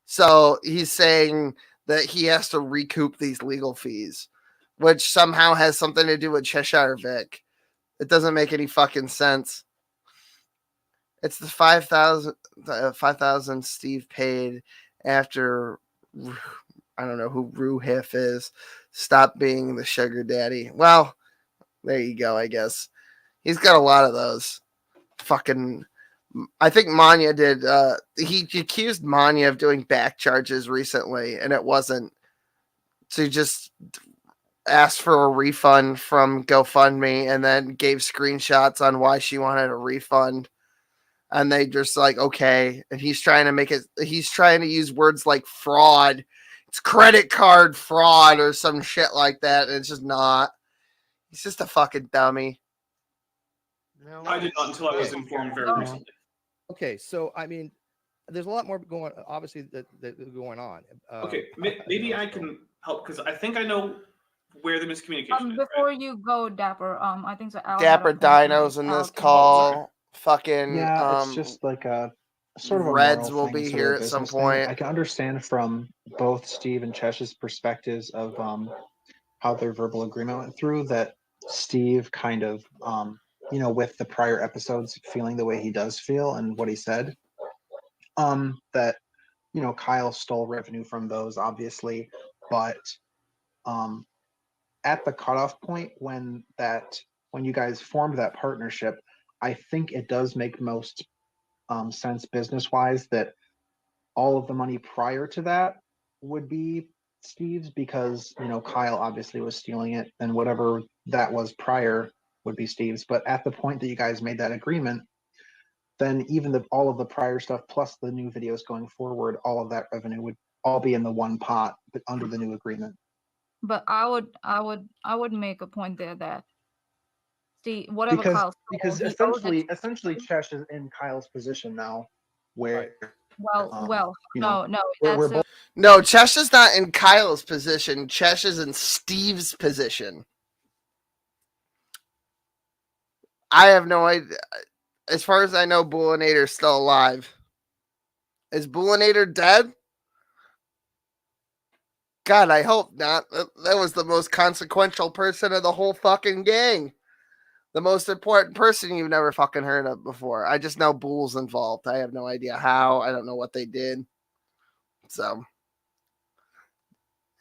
So he's saying that he has to recoup these legal fees, which somehow has something to do with Cheshire Vic. It doesn't make any fucking sense. It's the $5,000 Steve paid after, I don't know who Ruhiff is, stop being the sugar daddy. Well, there you go, I guess. He's got a lot of those. Fucking, I think Manya did, he accused Manya of doing back charges recently, and it wasn't. So he just asked for a refund from GoFundMe and then gave screenshots on why she wanted a refund. And they just okay. And he's trying to use words like fraud. It's credit card fraud or some shit like that. And it's just not. He's just a fucking dummy. I did not until I was informed very recently. Okay, so I mean, there's a lot more going going on. Okay, maybe I can help because I think I know where the miscommunication is. Before you go, Dapper, I think so. Al Dapper Dino's in this call. Fucking it's just like a sort of a Reds moral will thing, be sort of here a at some business thing. point. I can understand from both Steve and Chesh's perspectives of how their verbal agreement went through that Steve kind of with the prior episodes feeling the way he does feel and what he said, that Kyle stole revenue from those obviously, but at the cutoff point when you guys formed that partnership, I think it does make most sense business wise that all of the money prior to that would be Steve's, because Kyle obviously was stealing it, and whatever that was prior would be Steve's. But at the point that you guys made that agreement, then even all of the prior stuff plus the new videos going forward, all of that revenue would all be in the one pot, but under the new agreement. But I would make a point there that whatever Kyle stole, because essentially Chesh is in Kyle's position now, where no, no, Chesh is not in Kyle's position. Chesh is in Steve's position. I have no idea. As far as I know, Bullinator's still alive. Is Bullinator dead? God, I hope not. That was the most consequential person of the whole fucking gang. The most important person you've never fucking heard of before. I just know Bull's involved. I have no idea how. I don't know what they did. So,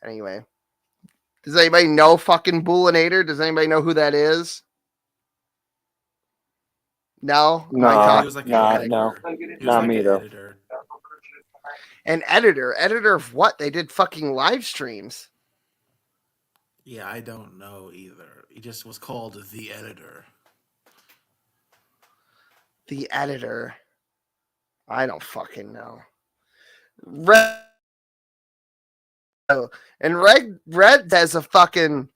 anyway. Does anybody know fucking Bullinator? Does anybody know who that is? No? No, not me though. An editor? Editor of what? They did fucking live streams. Yeah, I don't know either. He just was called the editor. The editor. I don't fucking know. Red has a fucking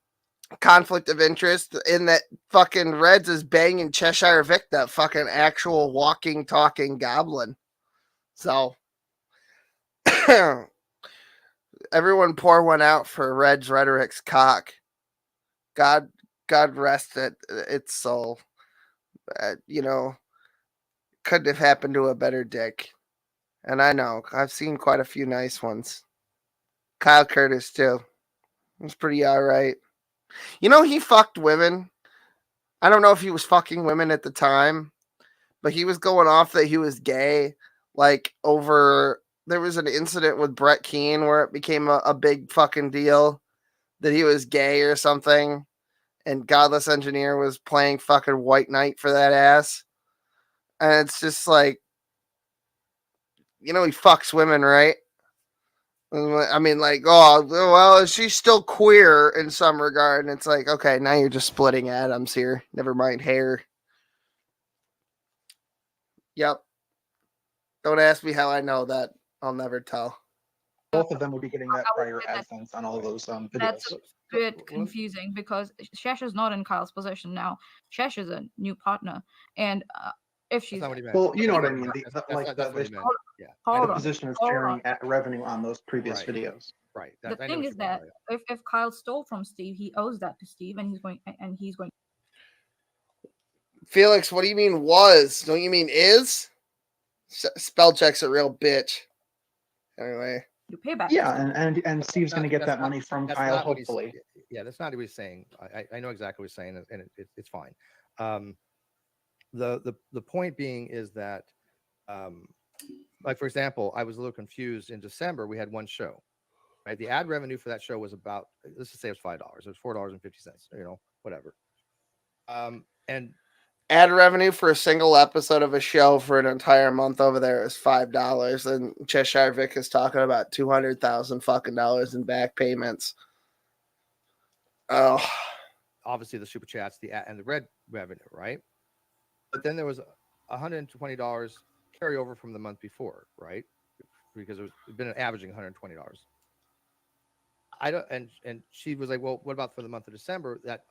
conflict of interest in that fucking Reds is banging Cheshire Vic, that fucking actual walking, talking goblin. So everyone pour one out for Red's Rhetoric's cock. God rest its soul. couldn't have happened to a better dick. And I know I've seen quite a few nice ones. Kyle Curtis too. He's pretty all right. You know, he fucked women. I don't know if he was fucking women at the time, but he was going off that he was gay. Like over, there was an incident with Brett Keane where it became a big fucking deal that he was gay or something. And Godless Engineer was playing fucking White Knight for that ass. And it's just like, you know, he fucks women, right? I mean, like, oh, well, she's still queer in some regard. And it's like, okay, now you're just splitting atoms here. Never mind hair. Yep. Don't ask me how I know that. I'll never tell. Both of them would be getting that prior AdSense on all those videos. That's a bit confusing because Cheshire's not in Kyle's position now. Cheshire's a new partner. And if she's... Well, you know what I mean. The position of sharing revenue on those previous videos. Right. The thing is that if Kyle stole from Steve, he owes that to Steve, and he's going. Felix, what do you mean was? Don't you mean is? Spell check's a real bitch. Anyway. You pay back. Yeah, and Steve's going to get that money from Kyle, hopefully. Yeah, that's not what he's saying. I know exactly what he's saying, and it's fine. The point being is that, like for example, I was a little confused. In December, we had one show, right? The ad revenue for that show was about, let's just say it was $5. It was $4.50. You know, whatever. And ad revenue for a single episode of a show for an entire month over there is $5, and Cheshire Vic is talking about $200,000 fucking dollars in back payments. Oh, obviously the super chats, and the red revenue, right? But then there was $120 carryover from the month before, right? Because it's been averaging $120. I don't, and she was like, well, what about for the month of December? That.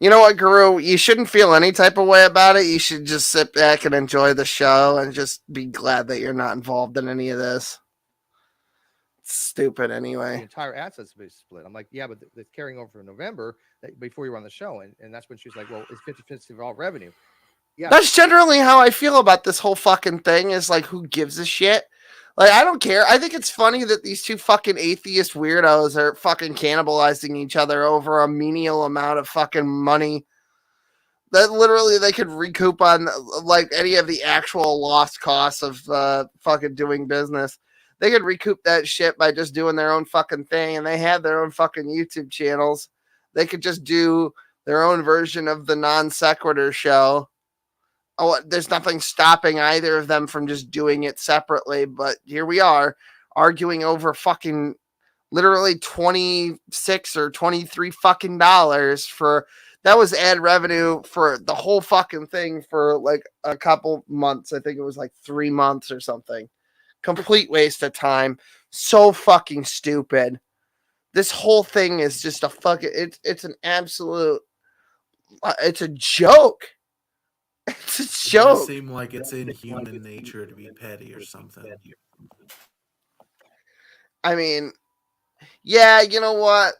You know what, Guru? You shouldn't feel any type of way about it. You should just sit back and enjoy the show and just be glad that you're not involved in any of this. It's stupid anyway. The entire assets be split. I'm like, yeah, but the carrying over from November before you were on the show. And that's when she was like, well, it's 50-50 of all revenue. Yeah. That's generally how I feel about this whole fucking thing is like, who gives a shit? Like, I don't care. I think it's funny that these two fucking atheist weirdos are fucking cannibalizing each other over a menial amount of fucking money that literally they could recoup on like any of the actual lost costs of fucking doing business. They could recoup that shit by just doing their own fucking thing, and they have their own fucking YouTube channels. They could just do their own version of the non sequitur show. Oh, there's nothing stopping either of them from just doing it separately, but here we are arguing over fucking literally 26 or 23 fucking dollars for that was ad revenue for the whole fucking thing for like a couple months. I think it was like 3 months or something. Complete waste of time. So fucking stupid. This whole thing is just a fucking it's an absolute it's a joke. It's a joke. It does seem like it's in human nature to be petty or something. I mean, yeah, you know what?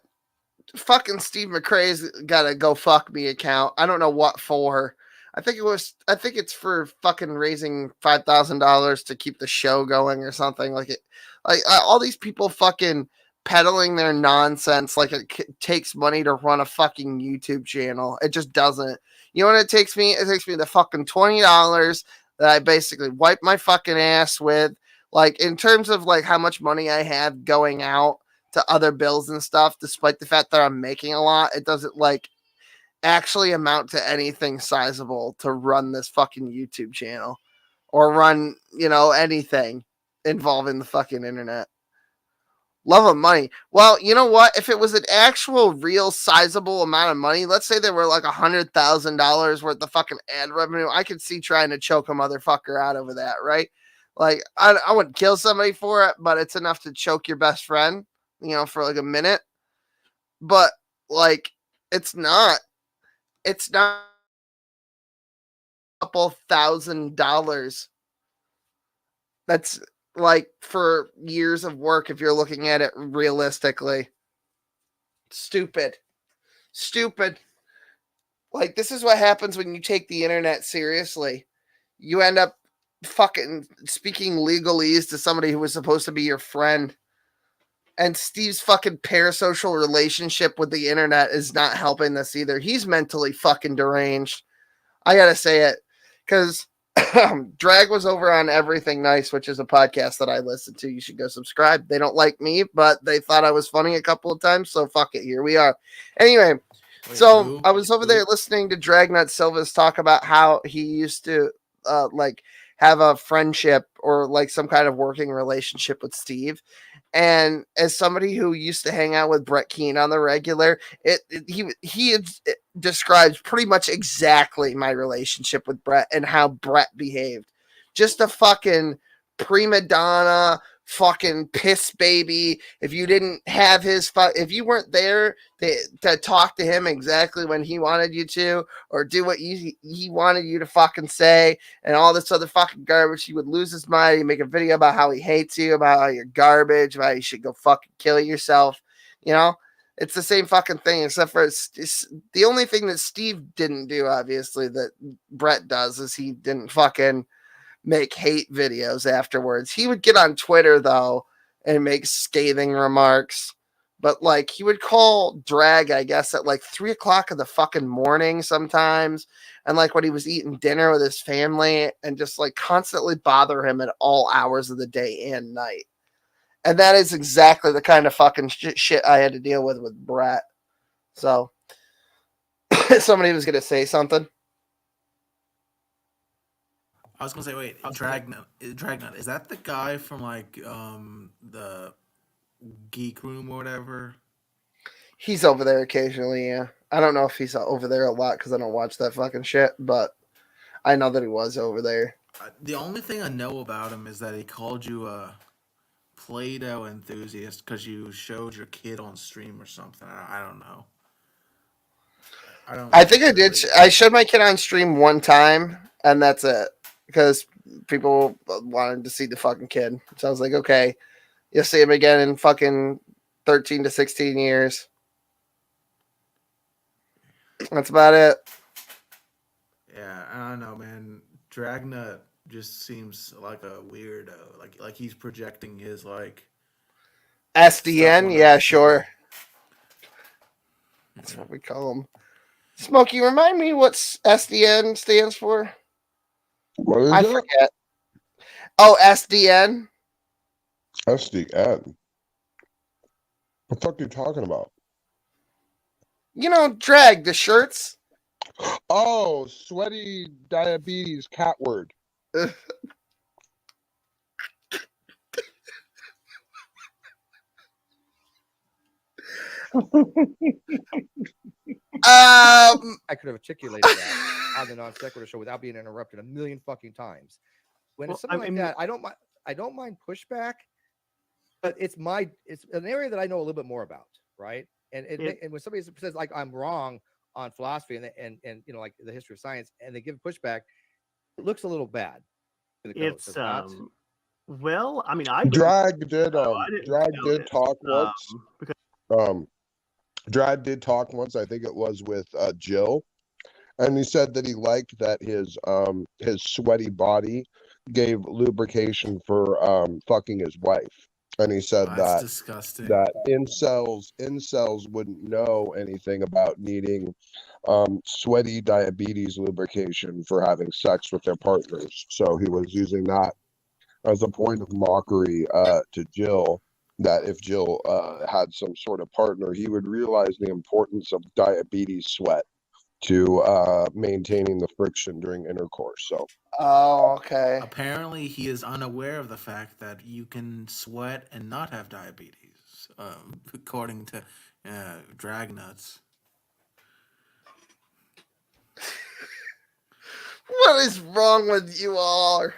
Fucking Steve McRae's got a go fuck me account. I don't know what for. I think it's for fucking raising $5,000 to keep the show going or something like it. Like all these people fucking peddling their nonsense like it takes money to run a fucking YouTube channel. It just doesn't. You know what it takes me? It takes me the fucking $20 that I basically wipe my fucking ass with. Like in terms of like how much money I have going out to other bills and stuff, despite the fact that I'm making a lot, it doesn't like actually amount to anything sizable to run this fucking YouTube channel or run, you know, anything involving the fucking internet. Love of money. Well, you know what? If it was an actual real sizable amount of money, let's say there were like $100,000 worth of fucking ad revenue, I could see trying to choke a motherfucker out over that, right? Like, I wouldn't kill somebody for it, but it's enough to choke your best friend, you know, for like a minute. But like, it's not a couple $1,000. That's like for years of work if you're looking at it realistically. Stupid. Like, this is what happens when you take the internet seriously. you end up fucking speaking legalese to somebody who was supposed to be your friend. And Steve's fucking parasocial relationship with the internet is not helping this either. He's mentally fucking deranged. I gotta say it. Because Drag was over on Everything Nice, which is a podcast that I listen to. You should go subscribe. They don't like me, but they thought I was funny a couple of times, so fuck it. Here we are. Anyway, so I was over there listening to Dragnut Silvas talk about how he used to like have a friendship or like some kind of working relationship with Steve. And as somebody who used to hang out with Brett Keane on the regular, he describes pretty much exactly my relationship with Brett and how Brett behaved. Just a fucking prima donna, fucking piss baby. If you didn't have if you weren't there to talk to him exactly when he wanted you to, or do what he wanted you to fucking say, and all this other fucking garbage, he would lose his mind. He'd make a video about how he hates you, about how you're garbage, about how you should go fucking kill yourself. You know, it's the same fucking thing, except for it's the only thing that Steve didn't do, obviously, that Brett does, is he didn't fucking make hate videos afterwards. He would get on Twitter though and make scathing remarks, but like he would call Drag, I guess, at like 3:00 in the fucking morning sometimes, and like when he was eating dinner with his family, and just like constantly bother him at all hours of the day and night. And that is exactly the kind of fucking shit I had to deal with Brett. So somebody was gonna say something. I was gonna say, wait, Dragnut, is that the guy from like the Geek Room or whatever? He's over there occasionally, yeah. I don't know if he's over there a lot because I don't watch that fucking shit, but I know that he was over there. The only thing I know about him is that he called you a Play-Doh enthusiast because you showed your kid on stream or something. I don't know. I think I did. I showed my kid on stream one time, and that's it. Because people wanted to see the fucking kid. So I was like, okay, you'll see him again in fucking 13 to 16 years. That's about it. Yeah, I don't know, man. Dragnut just seems like a weirdo. Like he's projecting his like SDN, yeah, sure. That's what we call him. Smokey, remind me what SDN stands for. What is I it? forget. Oh, SDN. SDN. What the fuck are you talking about? You know, Drag, the shirts. Oh, sweaty diabetes cat word. I could have articulated that on the non sequitur show without being interrupted a million fucking times. When it's something like that, I don't mind pushback, but it's an area that I know a little bit more about, right? And and when somebody says like I'm wrong on philosophy and you know, like the history of science, and they give pushback, it looks a little bad. It's well, I mean, Drag did talk once. Drag did talk once. I think it was with Jill, and he said that he liked that his sweaty body gave lubrication for fucking his wife. And he said that's disgusting. that incels wouldn't know anything about needing sweaty diabetes lubrication for having sex with their partners. So he was using that as a point of mockery to Jill, that if Jill had some sort of partner, he would realize the importance of diabetes sweat to maintaining the friction during intercourse. So oh, okay. Apparently he is unaware of the fact that you can sweat and not have diabetes, according to Dragnuts. What is wrong with you all?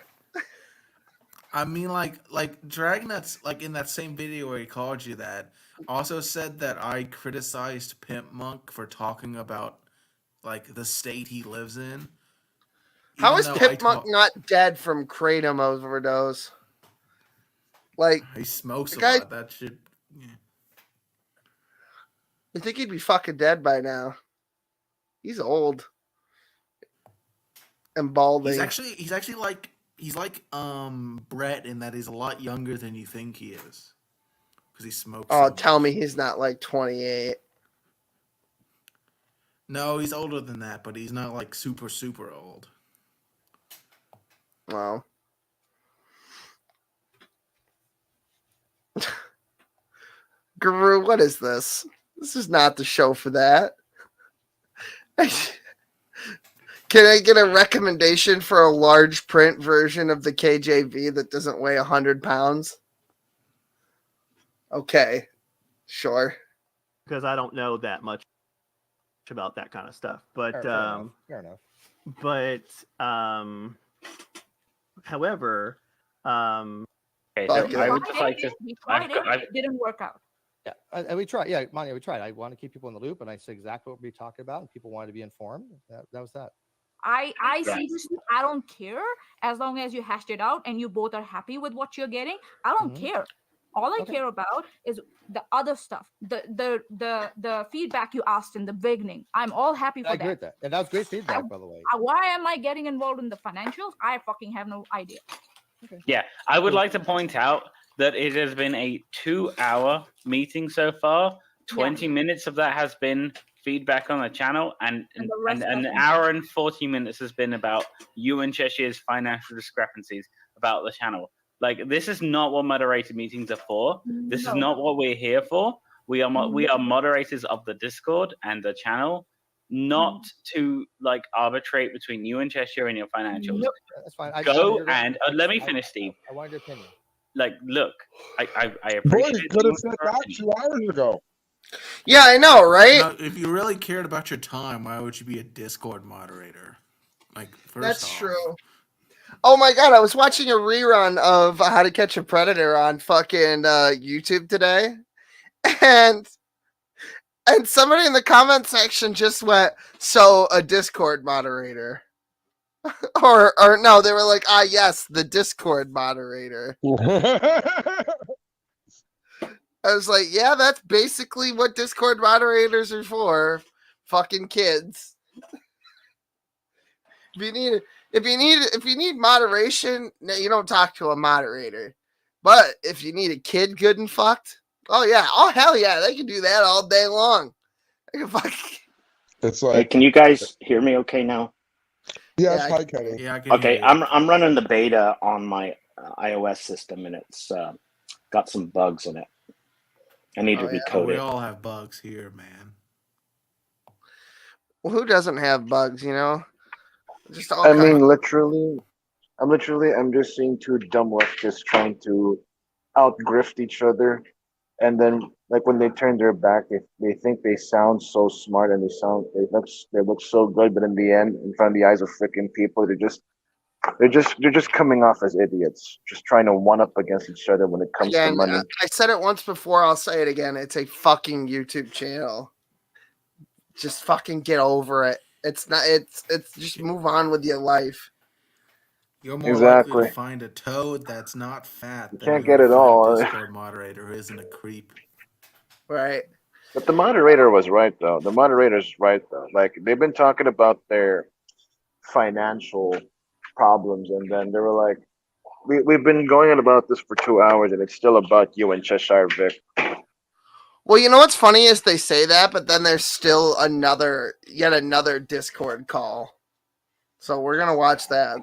I mean, like Dragnuts, like in that same video where he called you that, also said that I criticized Pimp Monk for talking about like the state he lives in. How is Pimp Monk not dead from kratom overdose? Like he smokes a lot. That shit. Yeah. You think he'd be fucking dead by now? He's old. and balding. He's actually like Brett in that he's a lot younger than you think he is. Because he smokes. Oh, tell me he's not like 28. No, he's older than that, but he's not like super old. Wow. Guru, what is this? This is not the show for that. Can I get a recommendation for a large print version of the KJV that doesn't weigh 100 pounds? Okay, sure. Because I don't know that much about that kind of stuff, but fair enough. But however, we tried it. It didn't work out. Yeah, and we tried. Yeah, Manya, we tried. I want to keep people in the loop, and I said exactly what we talked about, and people wanted to be informed. That was that. I seriously, I don't care as long as you hashed it out and you both are happy with what you're getting. I don't care. All I care about is the other stuff, the feedback you asked in the beginning. I'm all happy for I agree with that, and that was great feedback, by the way. Why am I getting involved in the financials? I fucking have no idea. Yeah, I would like to point out that it has been a 2-hour meeting so far. 20 minutes of that has been feedback on the channel, and an hour and 40 minutes has been about you and Cheshire's financial discrepancies about the channel. Like, this is not what moderated meetings are for. This is not what we're here for. We are moderators of the Discord and the channel, not to like arbitrate between you and Cheshire and your financials. Nope. That's fine. Let me finish, Steve. I wanted your opinion. Like, look, I appreciate. Boy, you could have said that 2 hours ago. Yeah, I know, right? Now, if you really cared about your time, why would you be a Discord moderator? Like, That's true. Oh my god, I was watching a rerun of How to Catch a Predator on fucking YouTube today, and somebody in the comment section just went, "So a Discord moderator," or no, they were like, "Ah, yes, the Discord moderator." I was like, "Yeah, that's basically what Discord moderators are for, fucking kids." If you need moderation, no, you don't talk to a moderator. But if you need a kid good and fucked, oh yeah, oh hell yeah, they can do that all day long. They can fuck. It's Hey, can you guys hear me okay now? Yes, hi Kenny. Yeah, I can Okay, hear you. I'm running the beta on my iOS system, and it's got some bugs in it. I need to recode We it. all have bugs here, man. Well, who doesn't have bugs, you know? Just all I kinds mean, of- I'm just seeing two dumb leftists trying to outgrift each other, and then like when they turn their back, they think they sound so smart and they look so good, but in the end, in front of the eyes of freaking people, they're just coming off as idiots, just trying to one up against each other when it comes to Again, money. I said it once before, I'll say it again. It's a fucking YouTube channel. Just fucking get over it. It's not. It's just move on with your life. You're more likely Exactly. to find a toad that's not fat than can't you are get to it find all. a Discord moderator who isn't a creep. Right. But the moderator was right though. The moderator's right though. Like they've been talking about their financial problems, and then they were like, "We've been going on about this for 2 hours, and it's still about you and Cheshire Vic." Well, you know what's funny is they say that, but then there's still yet another Discord call. So we're gonna watch that.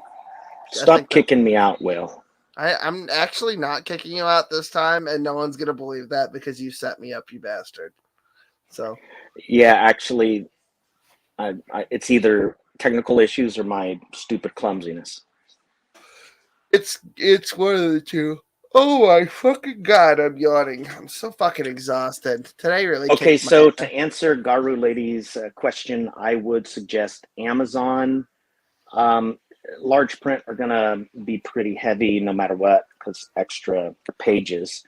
Stop kicking me out, Will. I'm actually not kicking you out this time, and no one's gonna believe that because you set me up, you bastard. So Yeah, actually, it's either technical issues or my stupid clumsiness. it's one of the two. Oh my fucking god, I'm yawning. I'm so fucking exhausted. Today really Okay, kicked my so ass. to answer Garu Lady's question, I would suggest Amazon. Large print are gonna be pretty heavy no matter what because extra pages,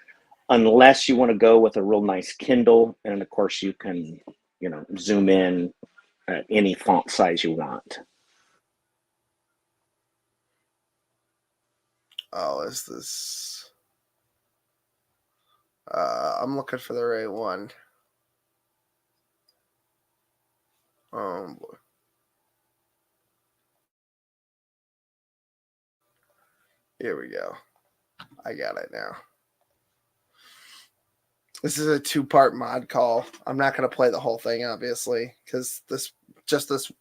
unless you want to go with a real nice Kindle, and of course you can, zoom in at any font size you want. Oh, is this? I'm looking for the right one. Oh boy. Here we go. I got it now. This is a 2-part mod call. I'm not going to play the whole thing, obviously, because this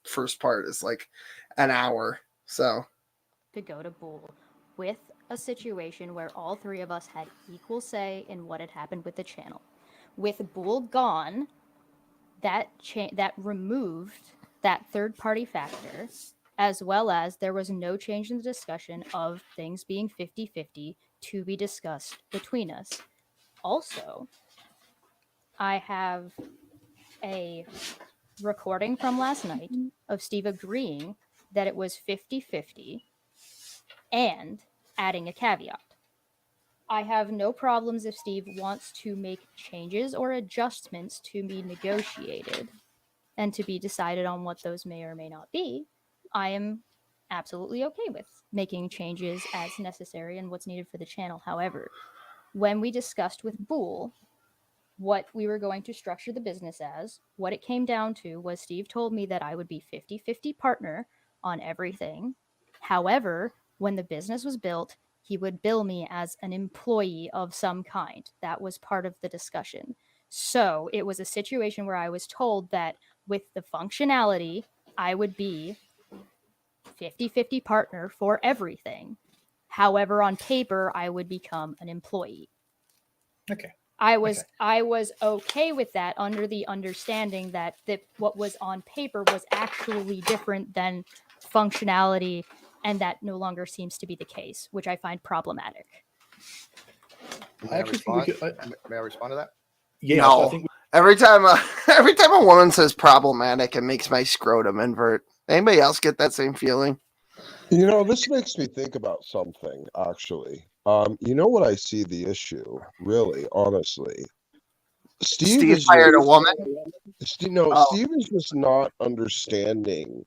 first part is like an hour. So to go to Bull with a situation where all three of us had equal say in what had happened with the channel. With Bull gone, that removed that third-party factor, as well as there was no change in the discussion of things being 50-50 to be discussed between us. Also, I have a recording from last night of Steve agreeing that it was 50-50 and adding a caveat. I have no problems if Steve wants to make changes or adjustments to be negotiated and to be decided on what those may or may not be. I am absolutely okay with making changes as necessary and what's needed for the channel. However, when we discussed with Boole what we were going to structure the business as, what it came down to was Steve told me that I would be 50-50 partner on everything. However, when the business was built, he would bill me as an employee of some kind. That was part of the discussion. So it was a situation where I was told that with the functionality, I would be 50-50 partner for everything. However, on paper, I would become an employee. Okay. I was okay with that under the understanding that what was on paper was actually different than functionality, and that no longer seems to be the case, which I find problematic. May I respond to that? Yeah, no. I think every time a woman says problematic, it makes my scrotum invert. Anybody else get that same feeling? You know, this makes me think about something, actually. You know what I see the issue, really, honestly? Steve is hired a woman? Steve is just not understanding,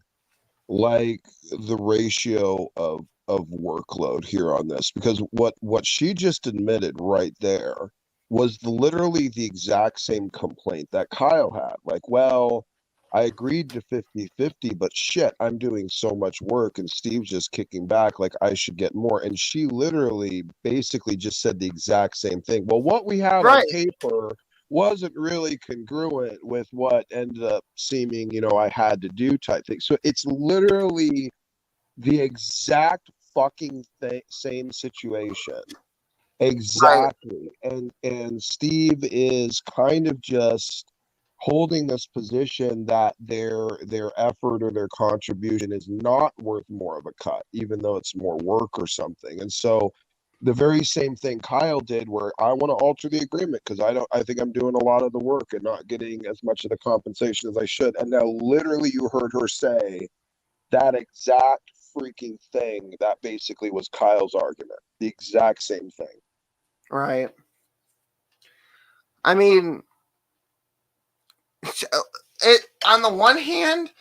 like, the ratio of workload here on this. Because what she just admitted right there was literally the exact same complaint that Kyle had. Like, well, I agreed to 50-50, but shit, I'm doing so much work and Steve's just kicking back like I should get more. And she literally basically just said the exact same thing. Well, what we have on paper wasn't really congruent with what ended up seeming, I had to do type thing. So it's literally the exact fucking same situation. Exactly. And Steve is kind of just holding this position that their effort or their contribution is not worth more of a cut, even though it's more work or something. And so the very same thing Kyle did, where I want to alter the agreement because I think I'm doing a lot of the work and not getting as much of the compensation as I should. And now literally you heard her say that exact freaking thing. That basically was Kyle's argument. The exact same thing. Right. I mean, on the one hand,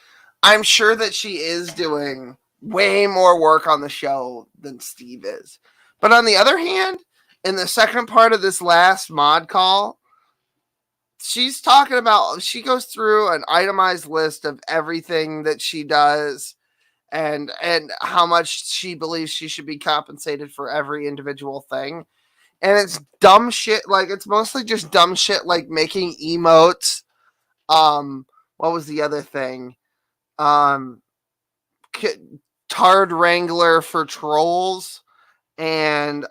I'm sure that she is doing way more work on the show than Steve is. But on the other hand, in the second part of this last mod call, she's talking about, she goes through an itemized list of everything that she does and how much she believes she should be compensated for every individual thing. And it's dumb shit. Like, it's mostly just dumb shit like making emotes. What was the other thing? Tard Wrangler for trolls and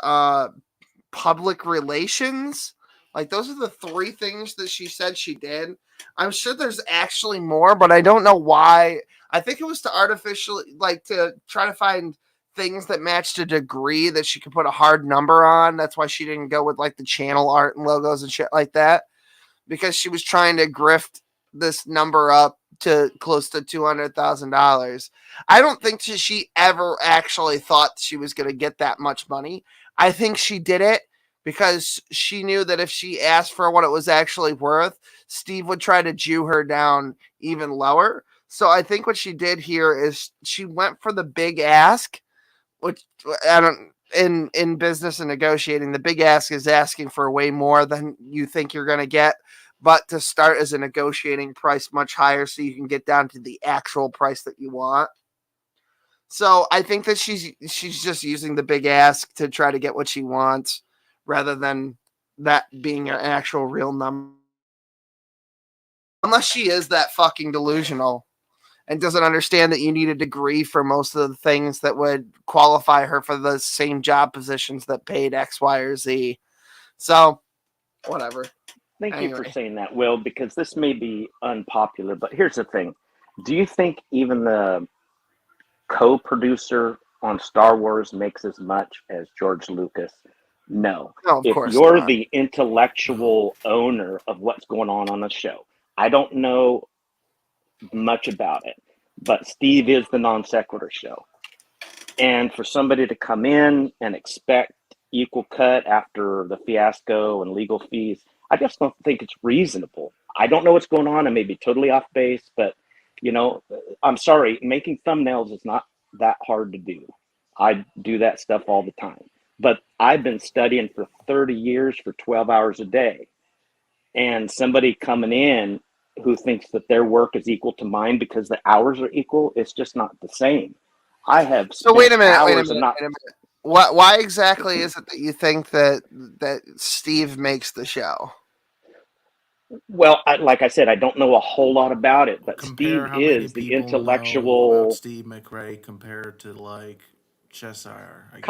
public relations. Like, those are the 3 things that she said she did. I'm sure there's actually more, but I don't know why. I think it was to artificially, like, to try to find things that matched a degree that she could put a hard number on. That's why she didn't go with, like, the channel art and logos and shit like that, because she was trying to grift this number up to close to $200,000. I don't think she ever actually thought she was going to get that much money. I think she did it because she knew that if she asked for what it was actually worth, Steve would try to Jew her down even lower. So I think what she did here is she went for the big ask, which in business and negotiating, the big ask is asking for way more than you think you're going to get, but to start as a negotiating price much higher so you can get down to the actual price that you want. So I think that she's just using the big ask to try to get what she wants, rather than that being an actual real number. Unless she is that fucking delusional and doesn't understand that you need a degree for most of the things that would qualify her for the same job positions that paid X, Y, or Z. So, whatever. Thank you for saying that, Will, because this may be unpopular, but here's the thing. Do you think even the co-producer on Star Wars makes as much as George Lucas? No. Of if course you're not. the intellectual owner of what's going on a show, I don't know much about it, but Steve is the non sequitur show. And for somebody to come in and expect equal cut after the fiasco and legal fees, I just don't think it's reasonable. I don't know what's going on. I may be totally off base, but you know, I'm sorry, making thumbnails is not that hard to do. I do that stuff all the time. But I've been studying for 30 years for 12 hours a day. And somebody coming in who thinks that their work is equal to mine because the hours are equal, it's just not the same. I have So wait a spent minute. hours and not. Why exactly is it that you think that Steve makes the show? Well, like I said, I don't know a whole lot about it, but Compare Steve how many is the people know intellectual. about Steve McRae compared to like Cheshire. I guess.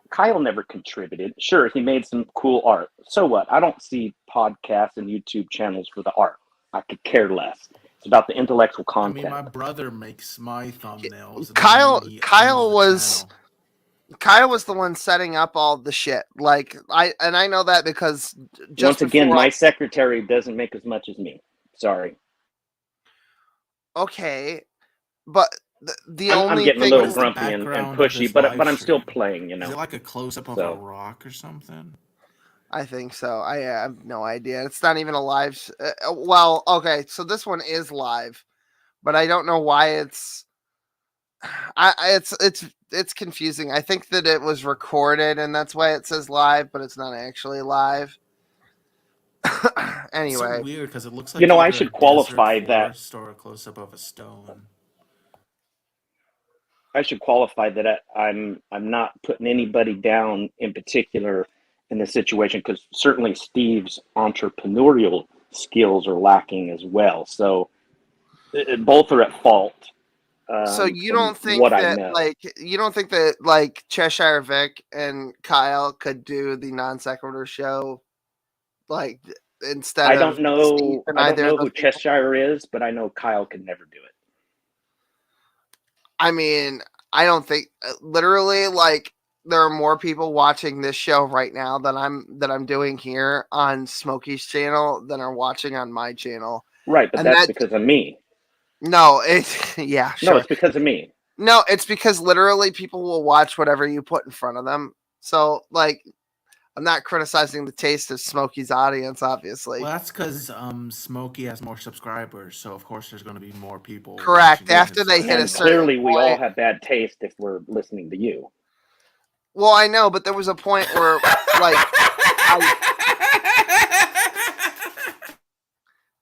Kyle never contributed. Sure, he made some cool art. So what? I don't see podcasts and YouTube channels for the art. I could care less. It's about the intellectual I content. mean, my brother makes my thumbnails. It doesn't Kyle mean he Kyle owns the was channel. Kyle was the one setting up all the shit. Like I know that because just Once again, before my secretary doesn't make as much as me. Sorry. Okay, but the I'm only getting a thing little is grumpy and pushy, but I'm still playing. You know. Is it like a close up of So. a rock or something? I think so. I have no idea. It's not even a live. Well, okay, so this one is live, but I don't know why it's. It's confusing. I think that it was recorded, and that's why it says live, but it's not actually live. Anyway, it's so weird because it looks like You know, I either should a qualify desert that. forest or a close up of a stone. I should qualify that I'm not putting anybody down in particular in this situation, because certainly Steve's entrepreneurial skills are lacking as well. So both are at fault. So you from don't think what I that know. like Cheshire Vic and Kyle could do the non sequitur show like instead I of don't know. Steve and I don't either know of those who people? Cheshire is, but I know Kyle could never do it. I mean, I don't think literally like there are more people watching this show right now that I'm doing here on Smokey's channel than are watching on my channel. Right, but And that's because of me. No, it's yeah, sure. No, it's because of me. No, it's because literally people will watch whatever you put in front of them. So like I'm not criticizing the taste of Smokey's audience, obviously. Well, that's because Smokey has more subscribers, so of course there's going to be more people. Correct. watching After his they hit a And certain clearly, we all point. have bad taste if we're listening to you. Well, I know, but there was a point where like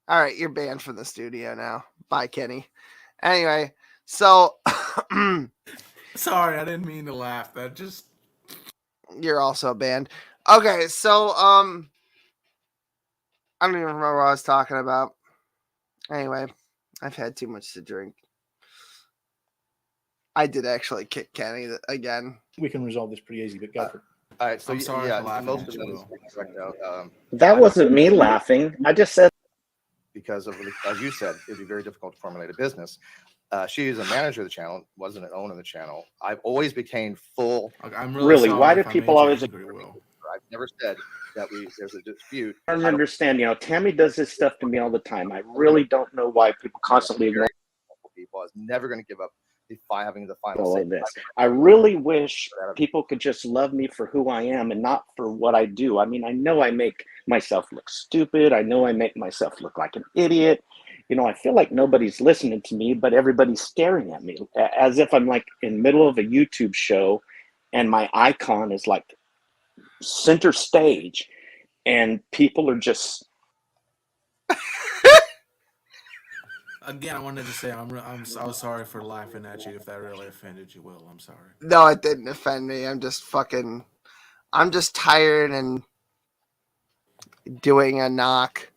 all right, you're banned from the studio now. Bye, Kenny. Anyway, so Sorry, I didn't mean to laugh. That just you're also banned. Okay, so I don't even remember what I was talking about. Anyway, I've had too much to drink. I did actually kick Kenny again. We can resolve this pretty easy, but go for it. All right, so I'm sorry yeah, for laughing most at of you, that is Will. correct. That wasn't me laughing. I just said because of, as you said, it'd be very difficult to formulate a business. She is a manager of the channel, wasn't an owner of the channel. I've always became full. I'm really. Why do people always agree? I've never said that there's a dispute. I don't understand. You know, Tammy does this stuff to me all the time. I really don't know why people constantly ignore people. I was never going to give up having the final all say. of this. I really wish people could just love me for who I am and not for what I do. I mean, I know I make myself look stupid. I know I make myself look like an idiot. You know, I feel like nobody's listening to me, but everybody's staring at me as if I'm like in the middle of a YouTube show and my icon is like center stage and people are just Again, I wanted to say I'm sorry for laughing at you if that really offended you, Will. I'm sorry. No, it didn't offend me. I'm just tired and doing a knock.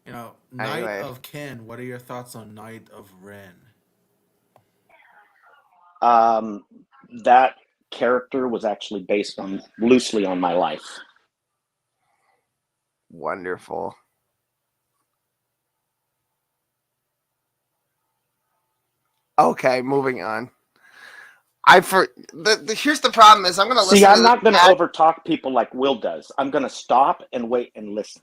You know, Anyway. Knight of Ken. What are your thoughts on Knight of Ren? That character was actually based loosely on my life. Wonderful. Okay, moving on. Here's the problem is I'm going to listen. See, I'm not going to overtalk people like Will does. I'm going to stop and wait and listen.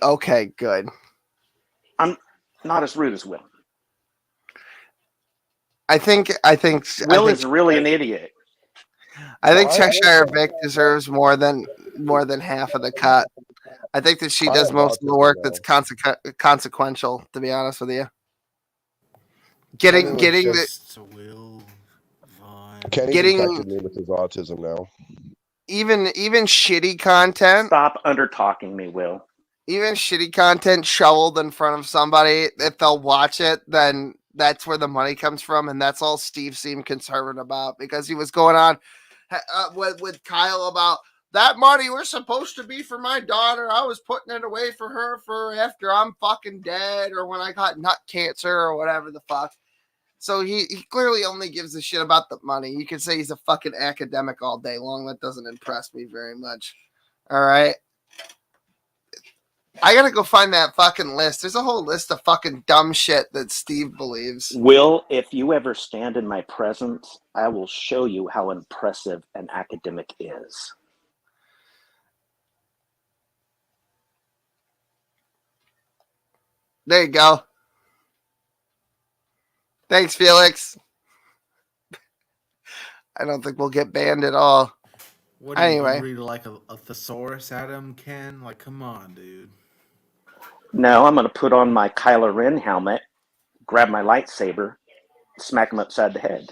Okay, good. I'm not as rude as Will. I think Will is really an idiot. I think Cheshire Vic deserves more than half of the cut. I think that she does most of the work that's consequential, to be honest with you. Getting Kenny infected me with his autism now. Even shitty content. Stop under talking me, Will. Even shitty content shoveled in front of somebody, if they'll watch it, then that's where the money comes from, and that's all Steve seemed concerned about, because he was going on with Kyle about that money was supposed to be for my daughter. I was putting it away for her for after I'm fucking dead, or when I got nut cancer, or whatever the fuck. So he clearly only gives a shit about the money. You can say he's a fucking academic all day long. That doesn't impress me very much. All right. I gotta go find that fucking list. There's a whole list of fucking dumb shit that Steve believes. Will, if you ever stand in my presence, I will show you how impressive an academic is. There you go. Thanks, Felix. I don't think we'll get banned at all. What do you anyway, read like a thesaurus at him, Ken? Like, come on, dude. No, I'm going to put on my Kylo Ren helmet, grab my lightsaber, smack him upside the head.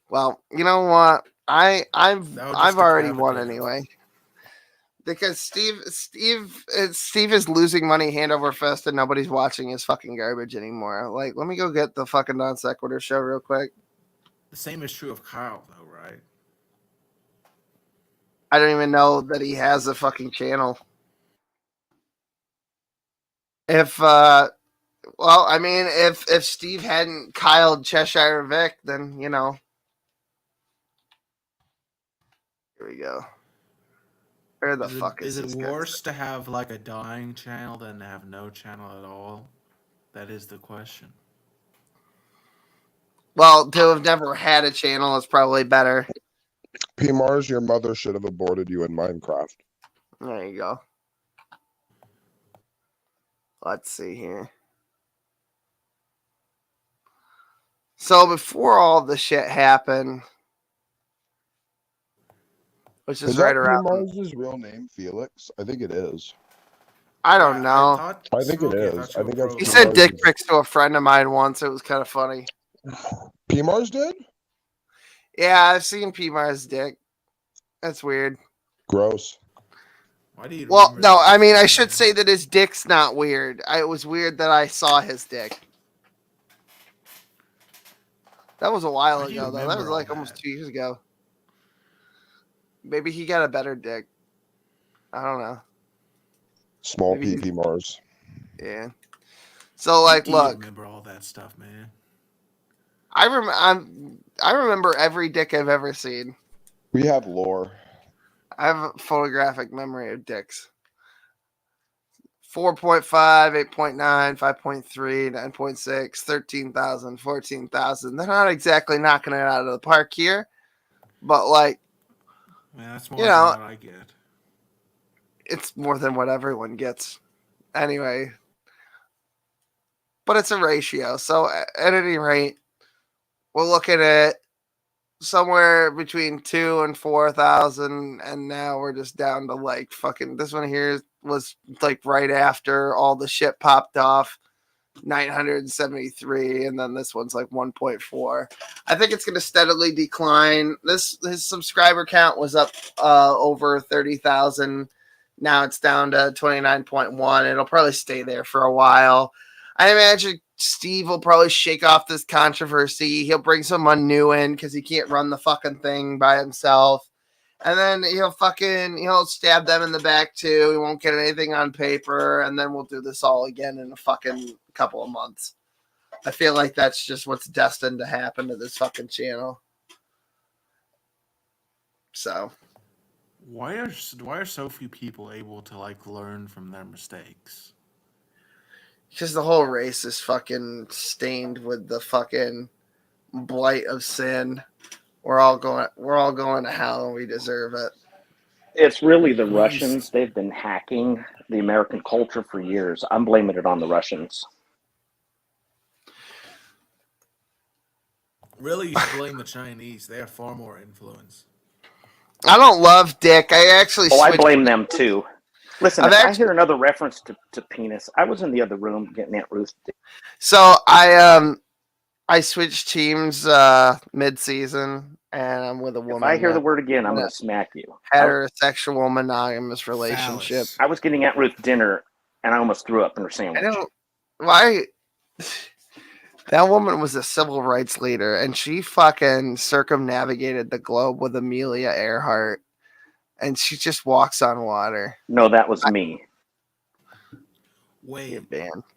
Well, you know what? I've already won anyway. Because Steve is losing money hand over fist, and nobody's watching his fucking garbage anymore. Like, let me go get the fucking non sequitur show real quick. The same is true of Kyle, though, right? I don't even know that he has a fucking channel. If Steve hadn't Kyle Cheshire Vic, then here we go. Where the fuck is it worse to have like a dying channel than to have no channel at all? That is the question. Well, to have never had a channel is probably better. P. Mars, your mother should have aborted you in Minecraft. There you go. Let's see here. So before all the shit happened, which is right around. Is Mars' real name Felix? I think it is. I don't know. I think it is. I think that's he sent dick pics to a friend of mine once. It was kind of funny. P. Mars did? Yeah, I've seen P. Mars' dick. That's weird. Gross. Why do you? Well, no, I mean I should say that his dick's not weird. It was weird that I saw his dick. That was a while ago, though. That was like almost 2 years ago. Maybe he got a better dick. I don't know. Small PP Mars. Yeah. So, like, look. Remember all that stuff, man. I remember every dick I've ever seen. We have lore. I have a photographic memory of dicks. 4.5, 8.9, 5.3, 9.6, 13,000, 14,000. They're not exactly knocking it out of the park here, but like, that's more than what I get. It's more than what everyone gets. Anyway, but it's a ratio. So at any rate, we're looking at somewhere between 2,000 and 4,000, and now we're just down to like fucking. This one here was like right after all the shit popped off, 973, and then this one's like 1.4. I think it's going to steadily decline. His subscriber count was up over 30,000 Now it's down to 29.1. It'll probably stay there for a while. I imagine Steve will probably shake off this controversy. He'll bring someone new in because he can't run the fucking thing by himself. And then he'll stab them in the back too. He won't get anything on paper. And then we'll do this all again in a fucking couple of months. I feel like that's just what's destined to happen to this fucking channel. So. Why are so few people able to like learn from their mistakes? Because the whole race is fucking stained with the fucking blight of sin. We're all going to hell, and we deserve it. It's really the Russians. They've been hacking the American culture for years. I'm blaming it on the Russians. Really, you should blame the Chinese. They have far more influence. I don't love Dick. I blame them too. Listen, I hear another reference to penis. I was in the other room getting Aunt Ruth. So I switched teams mid-season, and I'm with a woman. If I hear the word again, I'm going to smack you. Heterosexual monogamous relationship. I was getting Aunt Ruth dinner, and I almost threw up in her sandwich. Why? That woman was a civil rights leader, and she fucking circumnavigated the globe with Amelia Earhart, and she just walks on water. No, that was me. Wait,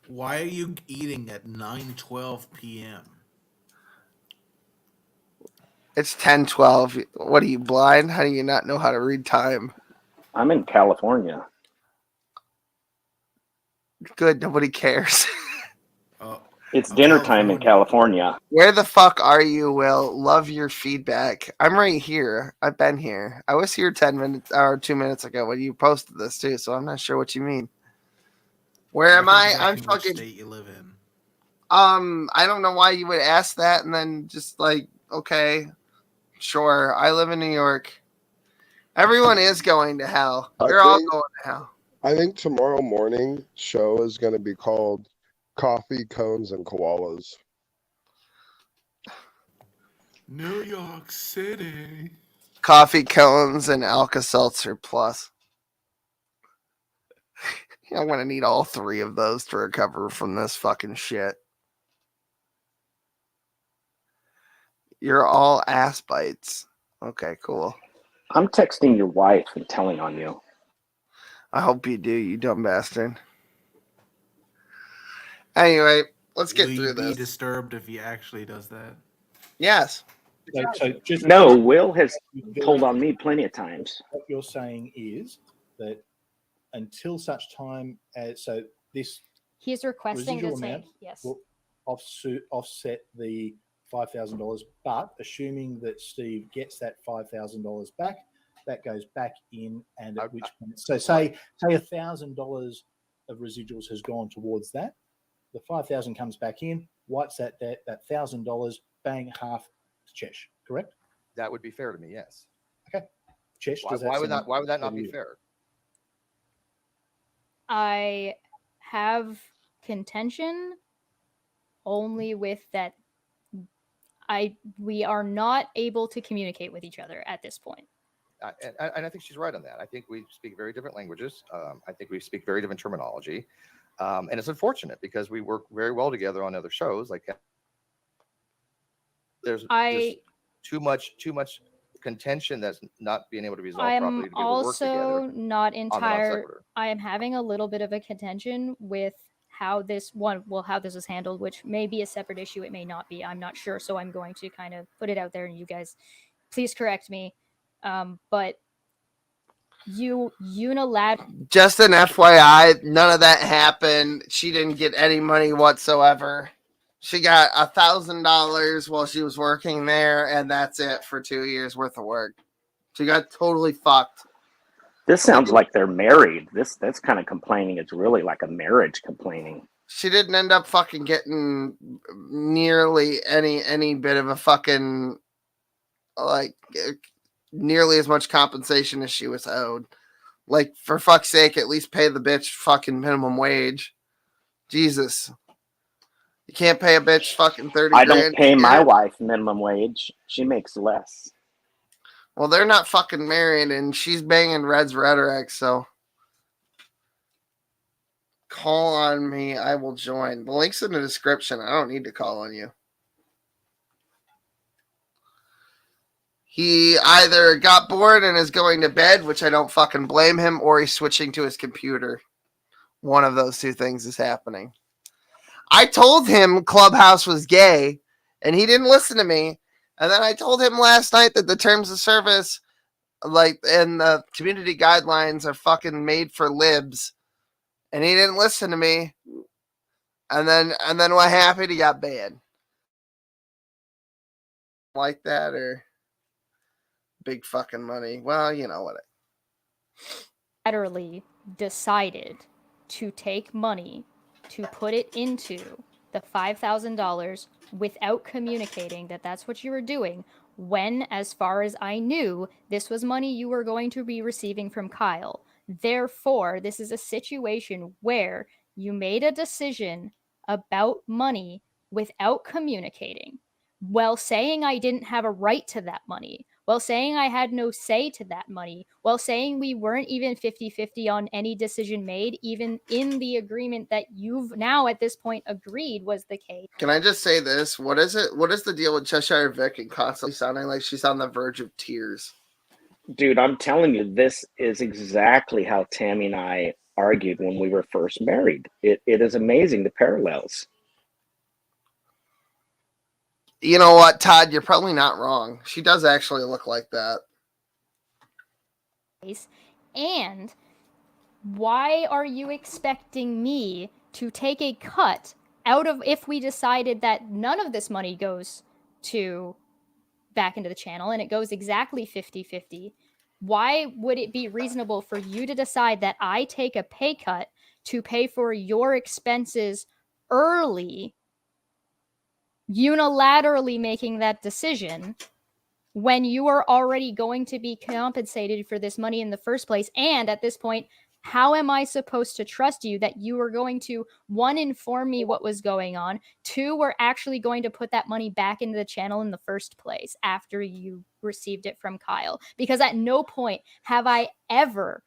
why are you eating at 9:12 p.m.? It's 10:12. What are you, blind? How do you not know how to read time? I'm in California. Good, nobody cares. It's dinner time in California. Where the fuck are you, Will? Love your feedback. I'm right here. I've been here. I was here 10 minutes or 2 minutes ago when you posted this too, so I'm not sure what you mean. Where am I? I'm fucking state you live in. I don't know why you would ask that and then just like, okay, sure. I live in New York. Everyone is going to hell. We're all going to hell. I think tomorrow morning show is going to be called Coffee, Cones, and Koalas. New York City. Coffee, cones, and Alka-Seltzer Plus. I'm going to need all three of those to recover from this fucking shit. You're all ass bites. Okay, cool. I'm texting your wife and telling on you. I hope you do, you dumb bastard. Anyway, let's get through this. Will you be disturbed if he actually does that? Yes. No, Will has told on me plenty of times. What you're saying is that until such time as he's requesting to take will offset the $5,000, but assuming that Steve gets that $5,000 back, that goes back in, and at which point, so say $1,000 of residuals has gone towards that. The 5,000 comes back in, wipes that debt, that $1,000, bang, half to Chesh, correct? That would be fair to me, yes. Okay. Chesh, why would that not be fair? I have contention only with that we are not able to communicate with each other at this point. And I think she's right on that. I think we speak very different languages. I think we speak very different terminology. And it's unfortunate because we work very well together on other shows. Like there's too much contention that's not being able to be resolved properly. I'm also not entire. I am having a little bit of a contention with how this is handled, which may be a separate issue. It may not be. I'm not sure. So I'm going to kind of put it out there, and you guys, please correct me. But you unilaterally. Just an FYI, none of that happened. She didn't get any money whatsoever. She got $1,000 while she was working there, and that's it for 2 years worth of work. She got totally fucked. This sounds like they're married. That's kind of complaining. It's really like a marriage complaining. She didn't end up fucking getting nearly any bit of a fucking like nearly as much compensation as she was owed. Like, for fuck's sake, at least pay the bitch fucking minimum wage. Jesus. You can't pay a bitch fucking 30 I grand. don't pay my wife minimum wage. She makes less. Well, they're not fucking married, and she's banging Red's rhetoric, so call on me, I will join. The link's in the description. I don't need to call on you. He either got bored and is going to bed, which I don't fucking blame him, or he's switching to his computer. One of those two things is happening. I told him Clubhouse was gay, and he didn't listen to me. And then I told him last night that the terms of service, like, and the community guidelines are fucking made for libs, and he didn't listen to me. And then what happened? He got banned. Like that, or big fucking money. Well, you know what? Literally decided to take money to put it into the $5,000 without communicating that that's what you were doing, when, as far as I knew, this was money you were going to be receiving from Kyle. Therefore, this is a situation where you made a decision about money without communicating, while saying I didn't have a right to that money, while saying I had no say to that money, while saying we weren't even 50-50 on any decision made, even in the agreement that you've now at this point agreed was the case. Can I just say this? What is it? What is the deal with Cheshire Vic and constantly sounding like she's on the verge of tears? Dude, I'm telling you, this is exactly how Tammy and I argued when we were first married. It is amazing, the parallels. You know what, Todd? You're probably not wrong. She does actually look like that. And why are you expecting me to take a cut out of, if we decided that none of this money goes to back into the channel and it goes exactly 50-50? Why would it be reasonable for you to decide that I take a pay cut to pay for your expenses early, unilaterally making that decision, when you are already going to be compensated for this money in the first place? And at this point, how am I supposed to trust you that you were going to, one, inform me what was going on, two, we're actually going to put that money back into the channel in the first place after you received it from Kyle? Because at no point have I ever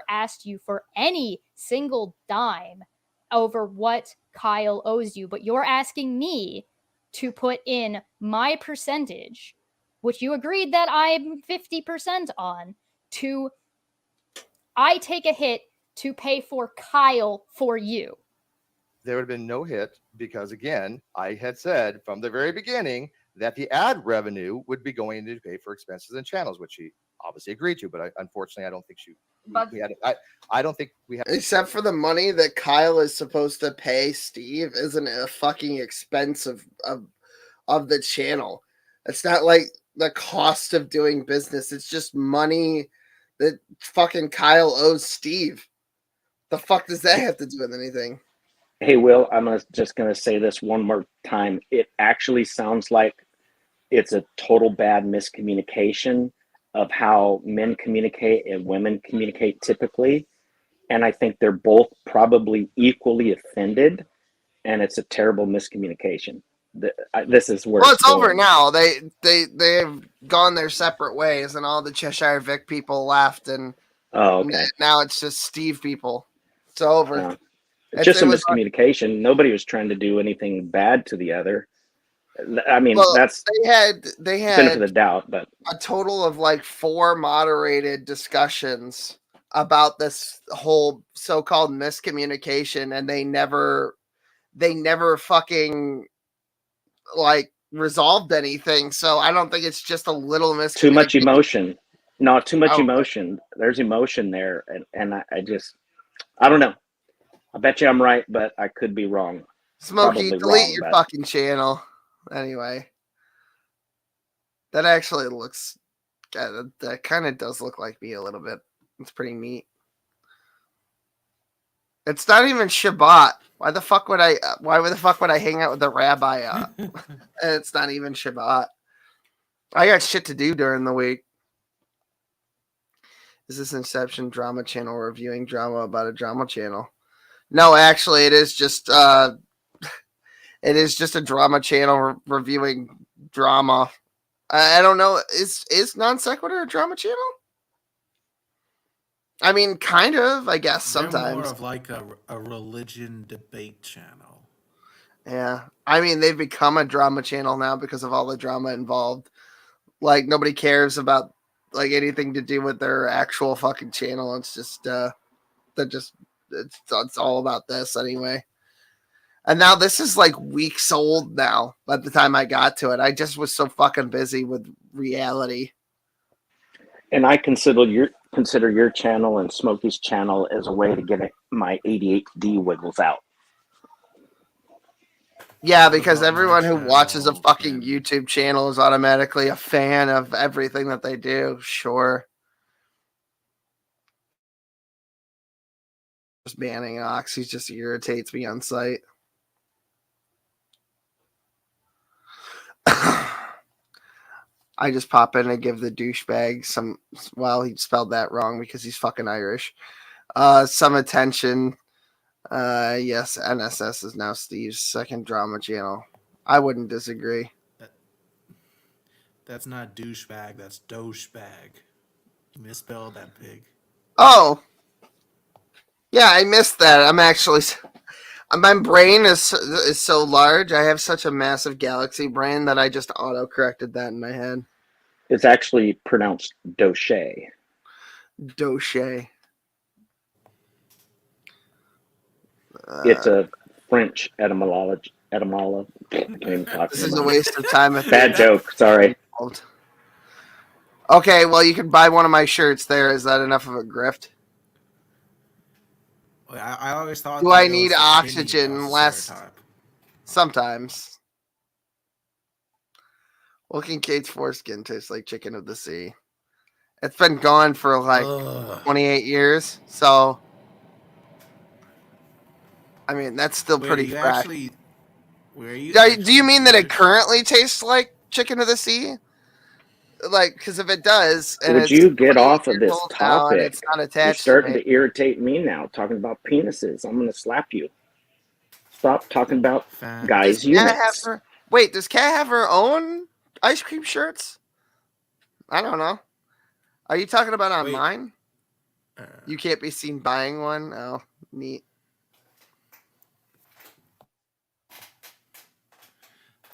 asked you for any single dime over what Kyle owes you, but you're asking me to put in my percentage, which you agreed that I'm 50% on, to I take a hit to pay for Kyle for you. There would have been no hit because, again, I had said from the very beginning that the ad revenue would be going to pay for expenses and channels, which she obviously agreed to. But unfortunately, I don't think we had it. I don't think we had. Except for the money that Kyle is supposed to pay Steve isn't a fucking expense of the channel. It's not like the cost of doing business. It's just money that fucking Kyle owes Steve. The fuck does that have to do with anything? Hey, Will, I'm just going to say this one more time. It actually sounds like it's a total bad miscommunication of how men communicate and women communicate typically. And I think they're both probably equally offended, and it's a terrible miscommunication. This is where it's over now. They've gone their separate ways, and all the Cheshire Vic people left, and now it's just Steve people. It's over. It's just a miscommunication. Nobody was trying to do anything bad to the other. I mean, that's they had benefit of the doubt, but a total of like 4 moderated discussions about this whole so-called miscommunication, and they never fucking like resolved anything. So I don't think it's just a little miscommunication. Too much emotion. No, too much emotion. There's emotion there, and I don't know. I bet you I'm right, but I could be wrong. Smokey, delete your fucking channel. Anyway, that actually looks, that kind of does look like me a little bit. It's pretty neat. It's not even Shabbat. Why the fuck would I hang out with the rabbi? And it's not even Shabbat. I got shit to do during the week. Is this Inception drama channel reviewing drama about a drama channel? No, actually, it is just a drama channel reviewing drama. I don't know. Is Non Sequitur a drama channel? I mean, kind of, I guess, They're sometimes. more of like a religion debate channel. Yeah. I mean, they've become a drama channel now because of all the drama involved. Like, nobody cares about, like, anything to do with their actual fucking channel. It's just, it's all about this anyway. And now this is like weeks old now by the time I got to it. I just was so fucking busy with reality. And I consider your channel and Smokey's channel as a way to get my ADHD wiggles out. Yeah, because everyone who watches a fucking YouTube channel is automatically a fan of everything that they do. Sure. Just banning Ox, he just irritates me on sight. I just pop in and give the douchebag some, well, he spelled that wrong because he's fucking Irish. Some attention. Yes, NSS is now Steve's second drama channel. I wouldn't disagree. That's not douchebag, that's douchebag. You misspelled that pig. Oh! Yeah, I missed that. I'm actually... My brain is so large. I have such a massive galaxy brain that I just auto-corrected that in my head. It's actually pronounced Doche. Doche. It's a French etymology. This is a waste of time. Bad joke. Sorry. Okay, well, you can buy one of my shirts there. Is that enough of a grift? I always thought. Do I need oxygen less? Sometimes. Well, Kincaid's foreskin tastes like chicken of the sea. It's been gone for like 28 years, so I mean that's still pretty fresh. Do you mean that it currently tastes like chicken of the sea? Like, because if it does, and would you get off of this now and topic? it's not You're attached starting to me. to irritate me now. Talking about penises, I'm going to slap you. Stop talking about guys' units. Wait, does Kat have her own ice cream shirts? I don't know. Are you talking about online? You can't be seen buying one? Oh, neat.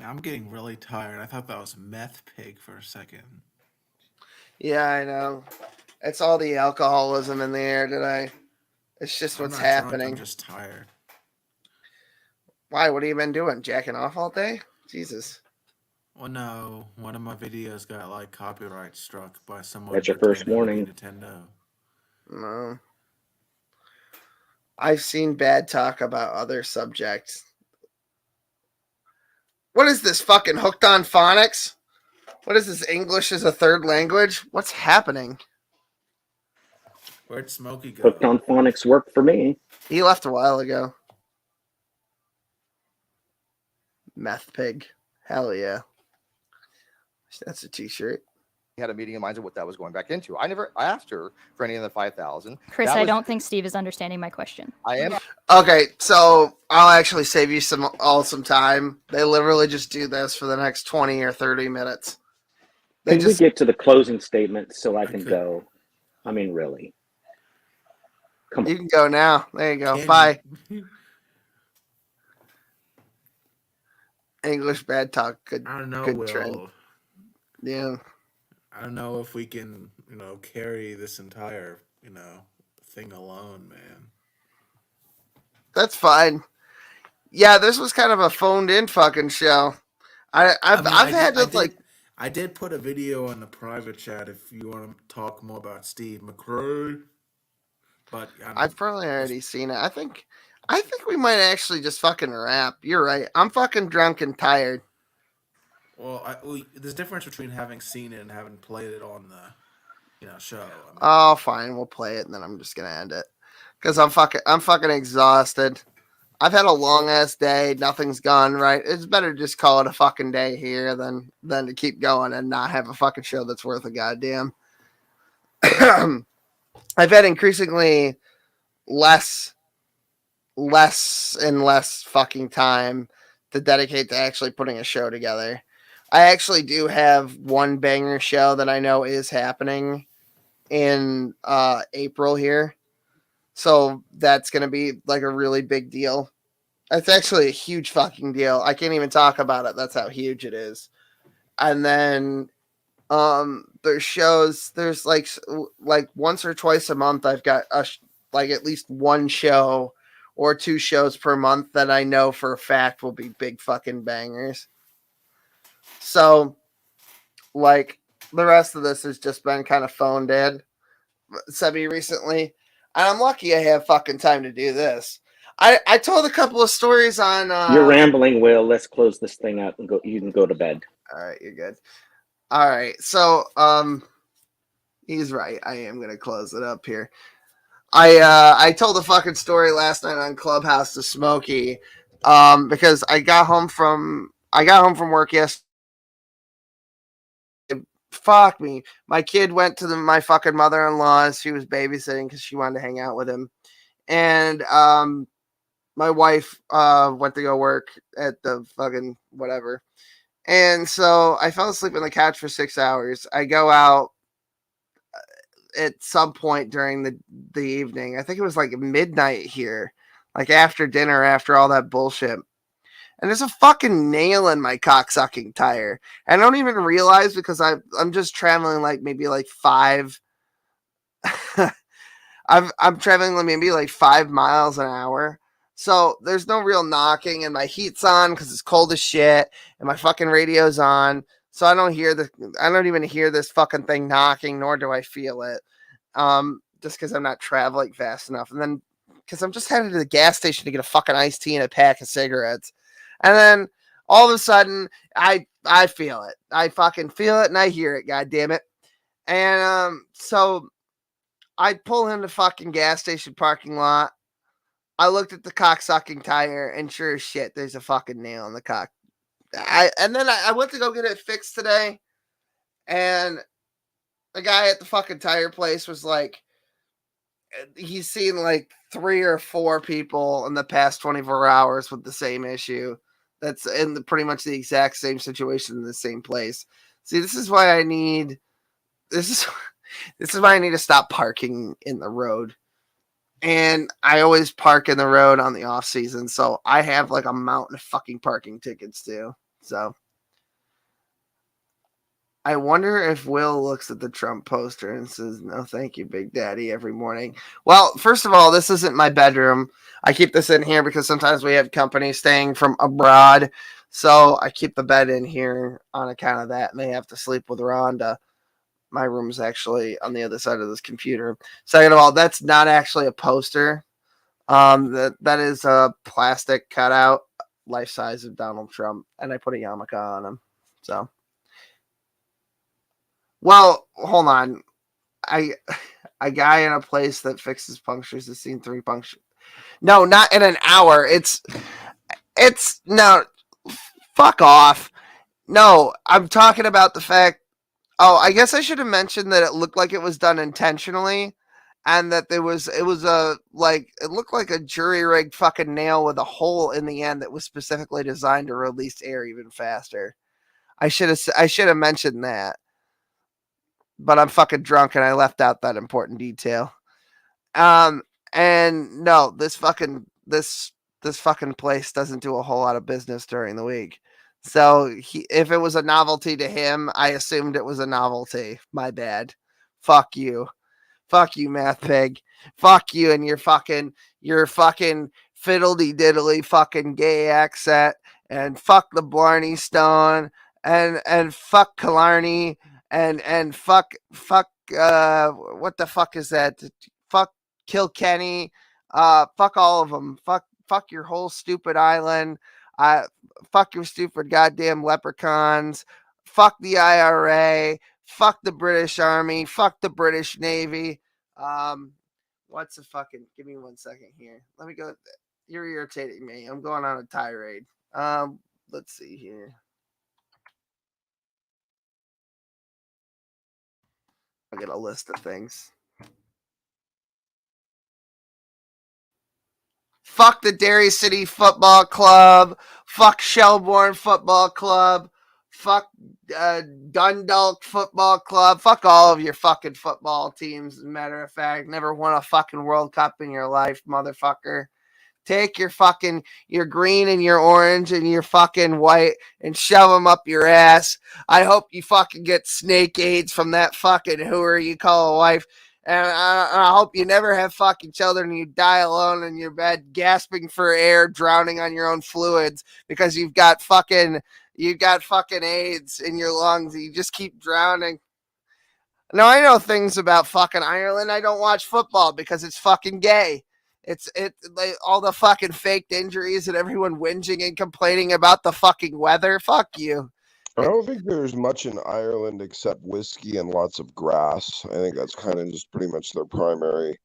I'm getting really tired. I thought that was meth pig for a second. Yeah, I know. It's all the alcoholism in the air today. It's just what's happening. I'm just tired. Why? What have you been doing? Jacking off all day? Jesus. Well, no. One of my videos got like copyright struck by someone. That's your first warning. Nintendo. No. I've seen bad talk about other subjects. What is this fucking hooked on phonics? What is this, English as a third language? What's happening? Where'd Smokey go? Hooked on phonics worked for me. He left a while ago. Meth pig. Hell yeah. That's a t-shirt. Had a meeting in mind of what that was going back into. I asked her for any of the 5,000. Chris, I don't think Steve is understanding my question. I am. Okay, so I'll actually save you some time. They literally just do this for the next 20 or 30 minutes. Can we get to the closing statement so I can go? I mean, really. Come on. You can go now. There you go. Bye. English bad talk. Good. I don't know, good Will. trend. Yeah. I don't know if we can, carry this entire, thing alone, man. That's fine. Yeah, this was kind of a phoned-in fucking show. I did put a video on the private chat if you want to talk more about Steve McRae. But I've probably already seen it. I think we might actually just fucking wrap. You're right. I'm fucking drunk and tired. Well, there's a difference between having seen it and having played it on the, show. Oh, fine. We'll play it, and then I'm just gonna end it because I'm fucking exhausted. I've had a long ass day. Nothing's gone right. It's better to just call it a fucking day here than to keep going and not have a fucking show that's worth a goddamn. I've had increasingly less and less fucking time to dedicate to actually putting a show together. I actually do have one banger show that I know is happening in April here. So that's going to be like a really big deal. It's actually a huge fucking deal. I can't even talk about it. That's how huge it is. And then there's shows. There's like once or twice a month I've got like at least one show or two shows per month that I know for a fact will be big fucking bangers. So like the rest of this has just been kind of phoned in semi recently. And I'm lucky I have fucking time to do this. I told a couple of stories on You're rambling, Will. Let's close this thing out and go. You can go to bed. All right, you're good. All right. So he's right. I am gonna close it up here. I told a fucking story last night on Clubhouse to Smokey, because I got home from work yesterday. Fuck me. My kid went to my fucking mother-in-law's. She was babysitting because she wanted to hang out with him. And my wife went to go work at the fucking whatever. And so I fell asleep on the couch for 6 hours. I go out at some point during the evening. I think it was like midnight here, like after dinner, after all that bullshit. And there's a fucking nail in my cocksucking tire. I don't even realize because I'm just traveling like maybe like 5. I'm traveling maybe like 5 miles an hour. So there's no real knocking, and my heat's on because it's cold as shit, and my fucking radio's on. So I don't even hear this fucking thing knocking, nor do I feel it. Just because I'm not traveling fast enough. And then because I'm just headed to the gas station to get a fucking iced tea and a pack of cigarettes. And then all of a sudden I feel it. I fucking feel it and I hear it, god damn it. And so I pull in the fucking gas station parking lot. I looked at the cocksucking tire, and sure as shit, there's a fucking nail in the cock. And then I went to go get it fixed today, and the guy at the fucking tire place was like, he's seen like 3 or 4 people in the past 24 hours with the same issue. That's in pretty much the exact same situation in the same place. See, this is why I need to stop parking in the road. And I always park in the road on the off season, so I have like a mountain of fucking parking tickets too. So I wonder if Will looks at the Trump poster and says, "No, thank you, Big Daddy," every morning. Well, first of all, this isn't my bedroom. I keep this in here because sometimes we have company staying from abroad, so I keep the bed in here on account of that, and they have to sleep with Rhonda. My room's actually on the other side of this computer. Second of all, that's not actually a poster. That is a plastic cutout, life size of Donald Trump, and I put a yarmulke on him. So, well, hold on. A guy in a place that fixes punctures has seen 3 punctures. No, not in an hour. It's no. Fuck off. No, I'm talking about the fact. Oh, I guess I should have mentioned that it looked like it was done intentionally, and that it looked like a jury rigged fucking nail with a hole in the end that was specifically designed to release air even faster. I should have mentioned that, but I'm fucking drunk and I left out that important detail. And no, this fucking place doesn't do a whole lot of business during the week. So if it was a novelty to him, I assumed it was a novelty. My bad. Fuck you, math pig. Fuck you and your fucking fiddly diddly fucking gay accent, and fuck the Blarney Stone, and fuck Killarney, and fuck what the fuck is that? Fuck Kilkenny. Fuck all of them. Fuck your whole stupid island. Fuck your stupid goddamn leprechauns. Fuck the IRA. Fuck the British Army. Fuck the British Navy. What's the fucking? Give me 1 second here. Let me go. You're irritating me. I'm going on a tirade. Let's see here. I'll get a list of things. Fuck the Derry City Football Club. Fuck Shelbourne Football Club. Fuck Dundalk Football Club. Fuck all of your fucking football teams. As a matter of fact, never won a fucking World Cup in your life, motherfucker. Take your green and your orange and your fucking white and shove them up your ass. I hope you fucking get snake AIDS from that fucking hooer you call a wife. And I hope you never have fucking children and you die alone in your bed, gasping for air, drowning on your own fluids because you've got fucking AIDS in your lungs. You just keep drowning. Now, I know things about fucking Ireland. I don't watch football because it's fucking gay. It's like all the fucking faked injuries and everyone whinging and complaining about the fucking weather. Fuck you. I don't think there's much in Ireland except whiskey and lots of grass. I think that's kind of just pretty much their primary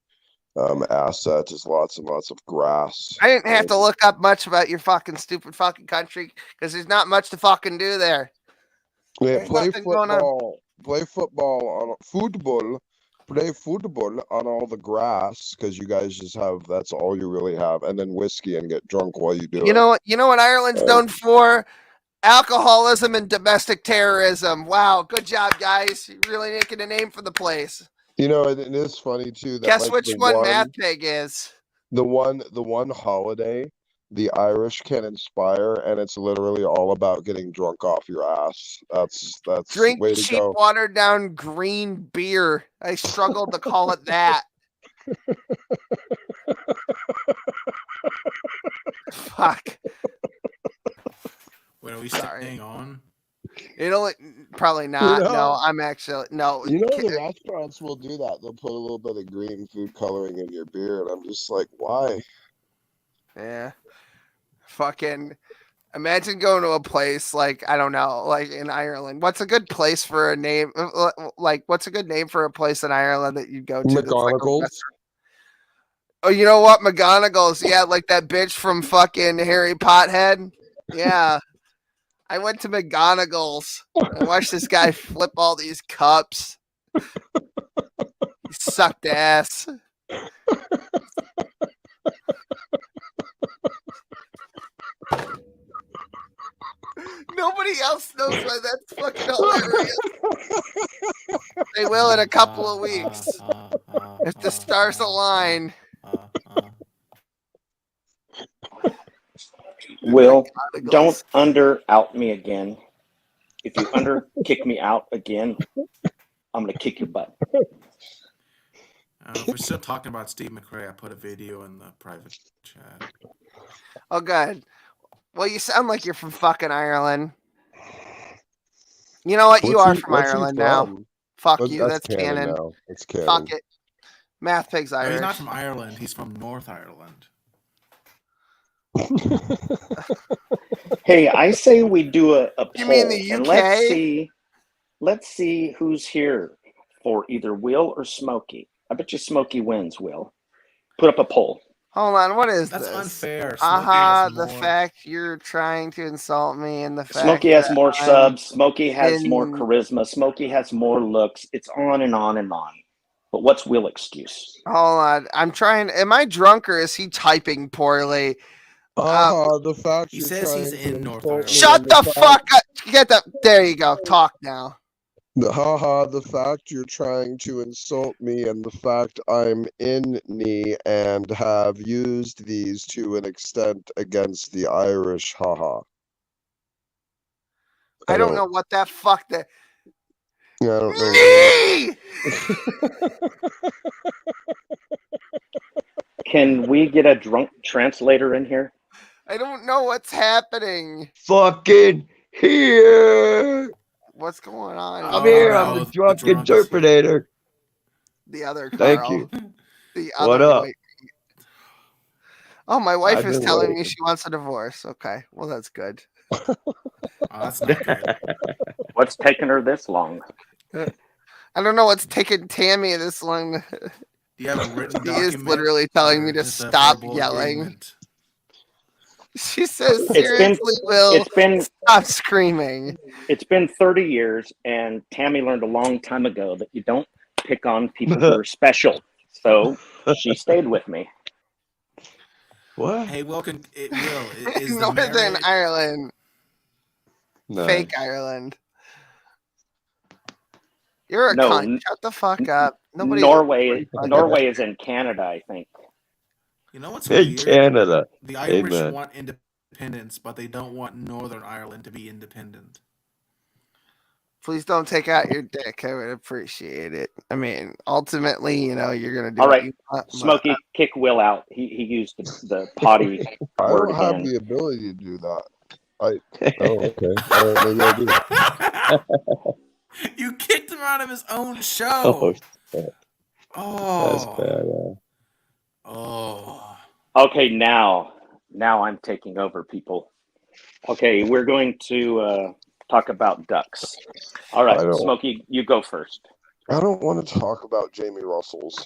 asset is lots and lots of grass. I didn't have to look up much about your fucking stupid fucking country because there's not much to fucking do there. Yeah, play football on all the grass because you guys just have that's all you really have, and then whiskey and get drunk while you do it. You know what Ireland's known for? Alcoholism and domestic terrorism. Wow, good job, guys. You're really making a name for the place. You know, it is funny too. That, guess like, which one Math Pig is? The one holiday the Irish can inspire, and it's literally all about getting drunk off your ass. That's Drink way to cheap, go. watered down green beer. I struggled to call it that. Fuck. When are we staying on? Probably not. No, I'm actually no. The restaurants will do that. They'll put a little bit of green food coloring in your beer, and I'm just like, why? Yeah. Fucking imagine going to a place like, I don't know, like in Ireland. What's a good place for a name? Like, what's a good name for a place in Ireland that you'd go to? McGonagall's. Oh, you know what? McGonagall's. Yeah, like that bitch from fucking Harry Pothead. Yeah. I went to McGonagall's. I watched this guy flip all these cups. He sucked ass. Nobody else knows why that's fucking hilarious. They will in a couple of weeks. If the stars align. Will, don't out me again. If you kick me out again, I'm going to kick your butt. If we're still talking about Steve McRae, I put a video in the private chat. Oh, good. Well, you sound like you're from fucking Ireland. You know what? You are from Ireland now. Fuck you. That's canon. Now. It's canon. Fuck it. Math Pig's Irish. No, he's not from Ireland. He's from North Ireland. Hey, I say we do a poll. You mean the UK? And let's see who's here for either Will or Smokey. I bet you Smokey wins, Will. Put up a poll. Hold on, what is That's this? unfair. The fact you're trying to insult me and the fact Smokey has more subs. Smokey has in- more charisma. Smokey has more looks. It's on and on and on. But what's Will's excuse? Hold on. I'm trying. Am I drunk or is he typing poorly? The fact he says he's in North Ireland. Shut the fuck up. Get the. There you go. Talk now. The fact you're trying to insult me and the fact I'm in knee and have used these to an extent against the Irish, haha. I don't know what that fuck that. Yeah, I don't know. Can we get a drunk translator in here? I don't know what's happening. Fucking here. What's going on? I'm here. I'm the drunk interpreter. The other Carl. Thank you. The other What up? Oh, my wife I've is been telling me waiting. she wants a divorce. Okay, well that's good. That's not good. What's taking her this long? I don't know what's taking Tammy this long. Do you have a written He is document? literally telling me to Just a stop verbal yelling. agreement? She says, It's seriously, Will, been stop screaming. It's been 30 years, and Tammy learned a long time ago that you don't pick on people who are special. So she stayed with me. What? Hey, Will, is the Northern marriage, Ireland. Fake Ireland. You're a No, cunt. Shut the fuck up. Nobody. Norway is in Canada, I think. You know what's In weird? Canada. The Irish Amen. want independence, but they don't want Northern Ireland to be independent. Please don't take out your dick. I would appreciate it. I mean, ultimately, you're gonna do All what right, you want, Smokey, kick Will out. He used the potty I word don't have again. the ability to do that. Okay. All right, maybe I do. You kicked him out of his own Oh, show. shit. Oh. That's bad. Oh. Okay, now I'm taking over, people. Okay, we're going to talk about ducks. All right, Smokey, you go first. I don't want to talk about Jamie Russell's.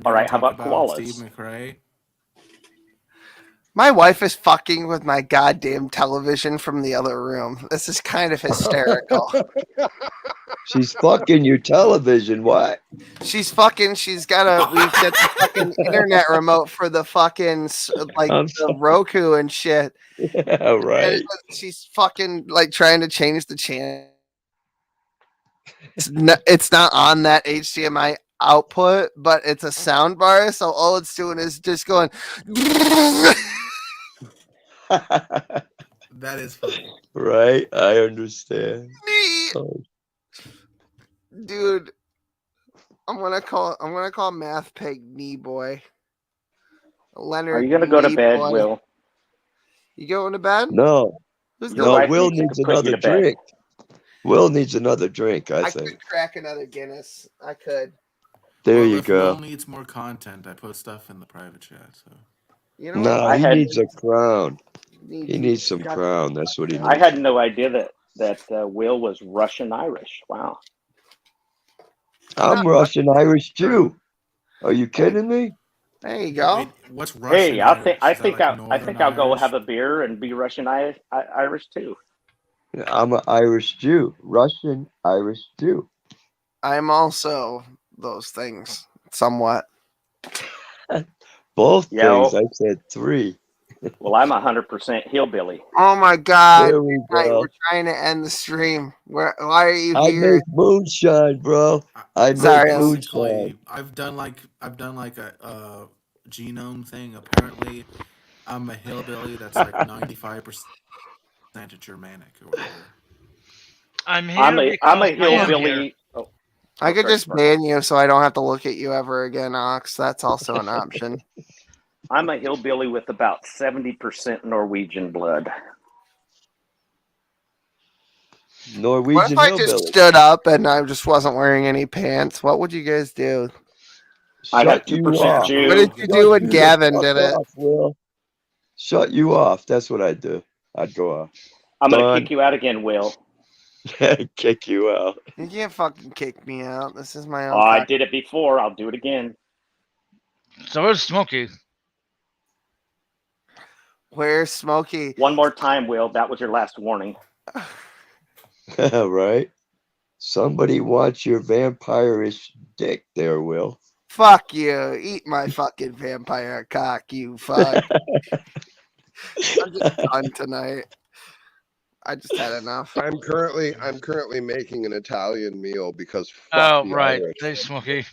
All right, how about Steve koalas? McRae? My wife is fucking with my goddamn television from the other room. This is kind of hysterical. She's fucking your television. What? She's got we've got the fucking internet remote for the fucking the Roku and shit. Yeah, right. And she's fucking trying to change the channel. It's not on that HDMI output, but it's a sound bar, so all it's doing is just going. That is funny. Right, I understand. Oh. Dude, I'm gonna call Math Pig Knee Boy. Leonard. Are you gonna go to bed, Boy. Will? You going to bed? No. Your wife Will needs needs to put you another to bed. drink. Will needs another drink, I I think. could crack another Guinness. I could. There Well, you if Will go. needs more content, I put stuff in the private chat. So. You know No, what? he needs a crown. He needs some God. crown. That's what he needs. I had no idea that Will was Russian Irish. Wow. I'm Russian Irish too. Are you kidding me? There you go. Wait, what's Russian? Hey, I think I'll go Irish? have a beer and be Russian Irish too. I'm an Irish Jew. Russian Irish Jew. I'm also those things somewhat. Both Yeah, things. well- I said 3. Well, I'm 100% hillbilly. Oh my god! There we go. We're trying to end the stream. Why are you I here? make moonshine, bro. I make Sorry, moonshine. I've done like a genome thing. Apparently, I'm a hillbilly that's like 95% Germanic or whatever. I'm a hillbilly. Oh, I could sorry, just ban you so I don't have to look at you ever again, Ox. That's also an option. I'm a hillbilly with about 70% Norwegian blood. What Norwegian if I hillbilly. just stood up and I just wasn't wearing any pants? What would you guys do? I got Shut you 2% off. Jew. What did you do when Gavin did it? Off, Will. Shut you off. That's what I'd do. I'd go off. I'm going to Done. kick you out again, Will. Kick you out. You can't fucking kick me out. This is my own. Oh, I did it before. I'll do it again. So is Smokey. Where's Smokey? One more time, Will. That was your last warning. Right? Somebody wants your vampire-ish dick there, Will. Fuck you. Eat my fucking vampire cock, you fuck. I'm just done tonight. I just had enough. I'm currently making an Italian meal because Oh, fuck the right. Irish. Thanks, Smokey.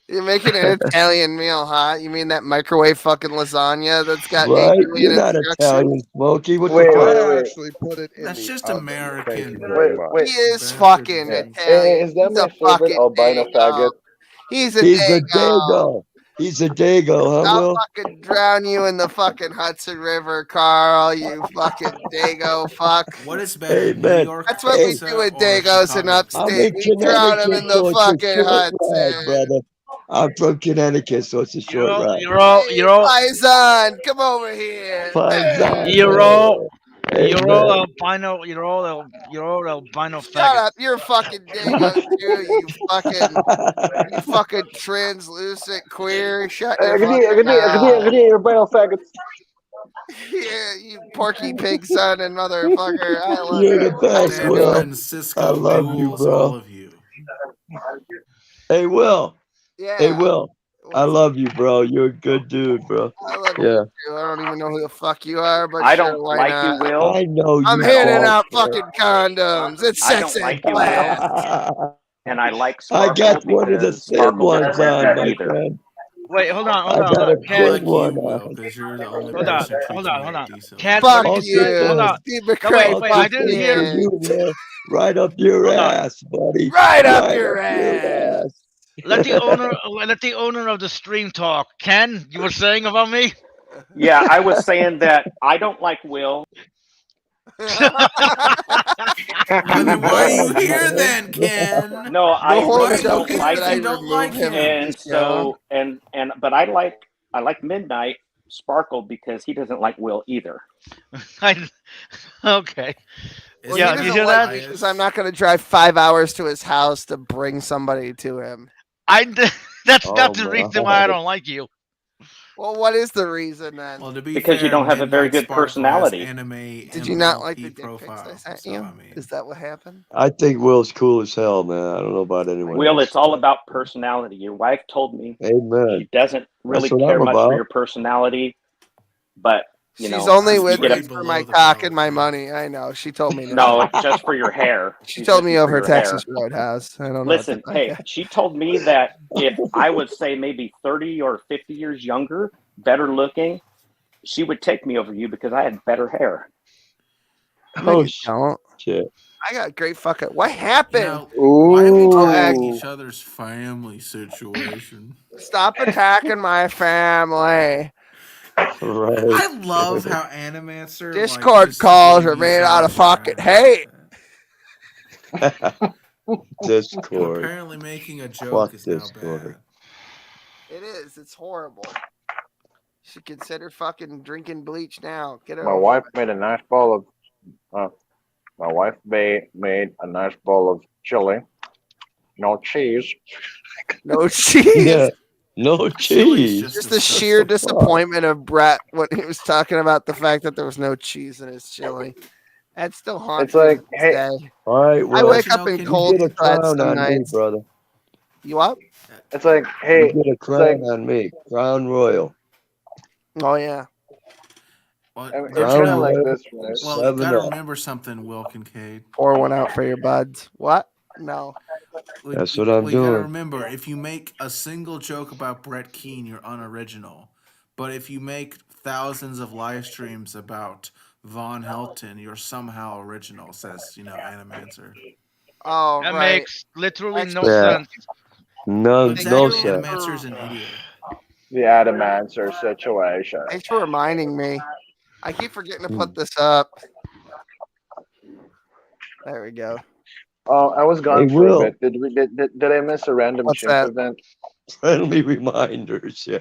You're making an Italian meal, huh? You mean that microwave fucking lasagna that's got 8 Right? million You're not instructions? Italian, Smokey. What Wait, the fuck? I wait. actually put it in That's the just oven. Thank American. you very much. Wait. He is Bastard fucking man. Italian. Is that He's my a favorite fucking albino dago. faggot? He's a He's a dago. dago. He's a dago, huh, I'll Will? fucking drown you in the fucking Hudson River, Carl, you fucking dago fuck. What is better, Hey, New man. York That's what we pizza do with or dagos in Chicago upstate. I'm in We drown them Connecticut, in the so it's a fucking short ride, Hudson. brother. I'm from Connecticut, so it's a short ride. You're all Faison, come over here. Faison. you're all Hey, you're man. all albino you're all albino Shut faggots. up, you're fucking dago too, you fucking translucent queer. Shut your fucking mouth. albino faggot. Yeah, you porky pig son and motherfucker. I love You're you. the best, San Will. Francisco I love you, rules, all bro. of you. Hey, Will. Yeah. Hey, Will. I love you, bro. You're a good dude, bro. I love Yeah. you too. I don't even know who the fuck you are, but I sure, don't why like not? you, Will. I know I'm you. handing don't, out bro. fucking condoms. It's I sex don't ed like you, class. Will. And I like I Sparkle got one of the because thin Sparkle ones doesn't like on, you my either. friend. Wait, hold on, I hold on, got hold a on. Ken, thin one Will, on. because you're the only hold on, person who treats me hold on. decently. Ken, Fuck what you, did you, hold on. Steve No, McRae. wait, I Fuck didn't For hear. you, you. Will. Right up your Hold on. ass, buddy. Right up Right your up your ass. ass. Let the owner of the stream talk. Ken, you were saying about me? Yeah, I was saying that I don't like Will. Well, then why are you here then, Ken? No, I The whole really joke don't is like that I you don't like remove him him. from the And show. so but I like Midnight Sparkle because he doesn't like Will either. Okay. Well, Yeah, he you doesn't hear like that? me because I'm not going to drive 5 hours to his house to bring somebody to him. That's Oh, not the reason why I my. don't like you. Well, what is the reason then? Well, to be Because you fair, don't have a very Midnight good Sparkle has personality. anime Did you not like the MLP dick pics I profile. sent So you? I mean, Is that what happened? I think Will's cool as hell, man. I don't know about anyone Will, else. it's all about personality. Your wife told me Amen. she doesn't really That's what care I'm much for about. your personality, but you She's know, only That's with you me get for my cock and my money. I know. She told me no, that. it's just for your hair. She She's told with me you for over your hair. Texas Roadhouse. I don't know. Listen, What to hey, she told me that if I would say maybe 30 or 50 years younger, better looking, she would take me over you because I had better hair. No, Oh, you don't. shit. I got great fucking. What happened? now, why are we Oh, attacking Aggie. each other's family situation? Stop attacking my family. Right. I love how Animancer Discord just calls fully are made out of vetoes your fucking hate. Discord. Apparently, making a joke Fuck is now Discord. It is. It's horrible. You should consider fucking drinking bleach now. Get My over wife it. made a nice bowl of. My wife made a nice bowl of chili. No cheese. No cheese. Yeah. No cheese. Just the sheer disappointment of Brett when he was talking about the fact that there was no cheese in his chili. That still haunts It's like, me to this hey, day. All right, I well, wake up in you cold get a sweats crown some on me, nights. brother. You up? it's like, You hey, get a it's like, crown on me. Crown Royal. Oh yeah. Well, I mean, don't it's you Crown kind of know? like Royal. this, right? Well, you 7 got to Up. remember something, Will Kincaid. Pour one out for your buds. What? No. That's what I'm Well, you got to doing. remember, if you make a single joke about Brett Keane, you're unoriginal. But if you make thousands of live streams about Von Helton, you're somehow original, says, Animancer. Oh, That right. makes literally no Yeah. sense. No Exactly, sense. Animancer's an idiot. The Adamancer situation. Thanks for reminding me. I keep forgetting to Hmm. put this up. There we go. Oh, I was gone Hey, for Will. a bit. Did I miss a random What's chimp that? event? Friendly reminders, yeah.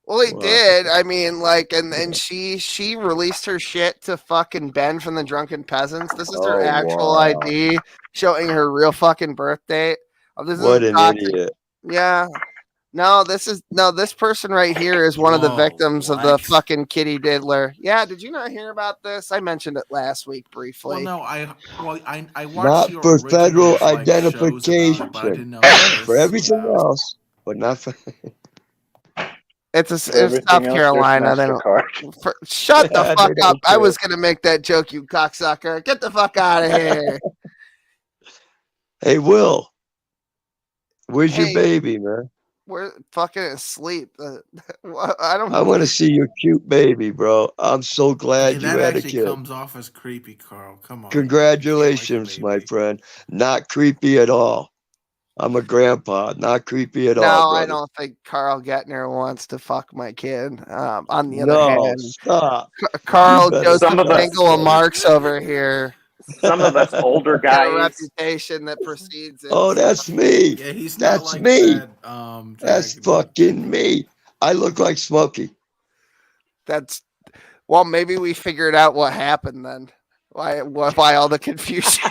Well, he Wow. did. I mean, like, and she released her shit to fucking Ben from the Drunken Peasants. This is her Oh, actual wow. ID showing her real fucking birth date. Oh, this What is an toxic. idiot. Yeah. No, this person right here is one of the Whoa, victims of the what? fucking kitty diddler. Yeah, did you not hear about this? I mentioned it last week briefly. Well, no, I watched Not your for federal original shows about identification. it, but I didn't know this. For everything else, but not for. It's For South everything else, there's Carolina. They don't. MasterCard. Shut the They fuck up! don't I care. was gonna make that joke, you cocksucker. Get the fuck out of here. Hey, Will, where's your Hey, baby, man? we're fucking asleep. I don't. I want to see your cute baby, bro. I'm so Hey, glad you that had a actually kid. comes off as creepy, Carl. Come on. Congratulations, my friend. Not creepy at all. I'm a grandpa. Not creepy at all, No, I brother. don't think Carl Gettner wants to fuck my kid. On the other No, hand, stop. Carl better Joseph Some of us- Angela Marx over here. Some of us older Got a guys. reputation that precedes it. Oh, that's me. Yeah, he's That's not like me. that. That's Dragon. fucking me. I look like Smokey. That's well, maybe we figured out what happened then. Why all the confusion?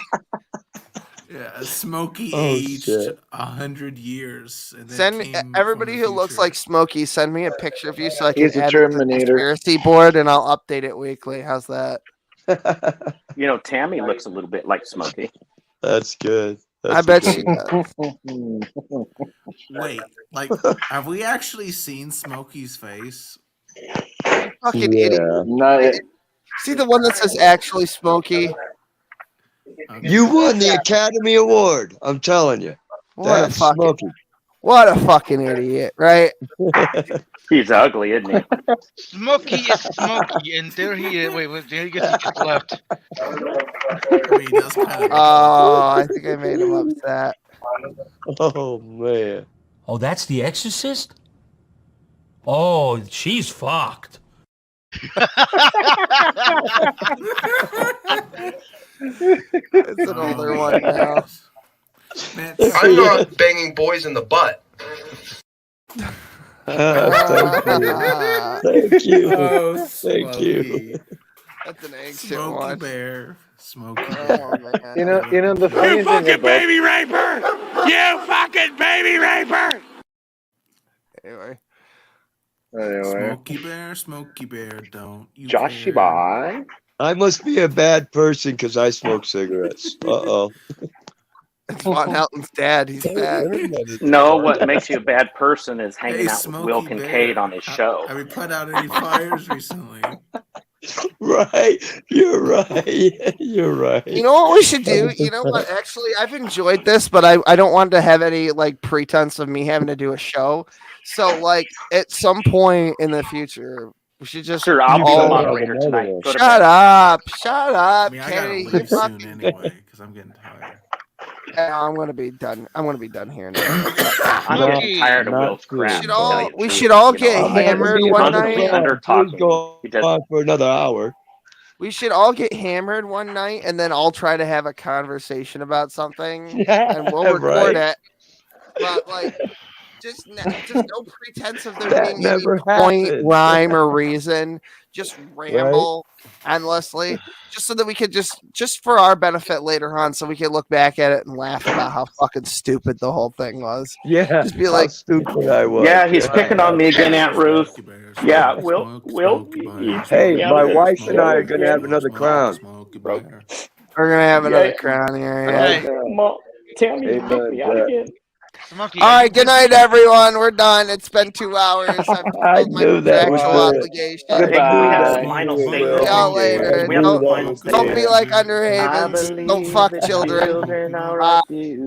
Yeah, Smokey Oh, aged shit. 100 years. And then Send me came everybody from who the looks future. like Smokey. Send me a picture of you so I can He's a add it to the Terminator. conspiracy board, and I'll update it weekly. How's that? You know, Tammy looks a little bit like Smokey. That's good. I bet she does. Wait, like, have we actually seen Smokey's face? Fucking idiot. See the one that says actually Smokey? You won the Academy Award. I'm telling you. That's Smokey. What a fucking idiot, right? He's ugly, isn't he? Smokey is Smokey, and there he is. Wait, there he just left. Oh, I think I made him upset. Oh man. Oh, that's The Exorcist? Oh, she's fucked. It's an older one now. Man, I'm not banging boys in the butt. Thank you. Oh, Thank you. That's an ancient Smokey one. Bear. Smokey Oh, Bear. man. You know the funny You thing fucking about baby raper! You fucking baby raper! Anyway. Smokey Bear, don't you Joshy care. boy. I must be a bad person because I smoke cigarettes. Uh-oh. It's Von Helton's dad. He's bad. No, what makes you a bad person is hanging Hey, out with Will Smokey Kincaid Bear. on his show. Have we put out any fires recently? Right. You're right. You're right. You know what we should do? You know what? Actually, I've enjoyed this, but I don't want to have any like pretense of me having to do a show. So like at some point in the future, we should just Sure, I'll be the all- moderator tonight. Go to Shut bed. up! Shut up, I mean, I gotta Kenny. leave soon anyway because I'm getting tired. I'm gonna be done. I'm gonna be done here now. I'm getting tired of Will's crap. We should all get hammered one night. Under talking. Go on for another hour. We should all get hammered one night, and then I'll try to have a conversation about something, and we'll record Right. it. But like, just no pretense of there That being any never point, happened. rhyme, or reason. Just ramble endlessly, just so that we could just for our benefit later on, so we can look back at it and laugh about how fucking stupid the whole thing was. Yeah. Just be how like, stupid I was. Yeah, he's picking on me again, Aunt Ruth. Yeah, Will. Hey, yeah, my Will. wife and I are gonna have another crown. we're gonna have another Yeah. crown here. Hey. Tammy, you kicked me out again. Smokey, All right, good night, everyone. We're done. It's been 2 hours. I've I fulfilled my knew that was contractual it. obligation. Hey, can we have Goodbye. some final See statements? y'all later. We have some final Don't be statements. like I underhavens. Don't believe fuck the children. children are Bye. our future.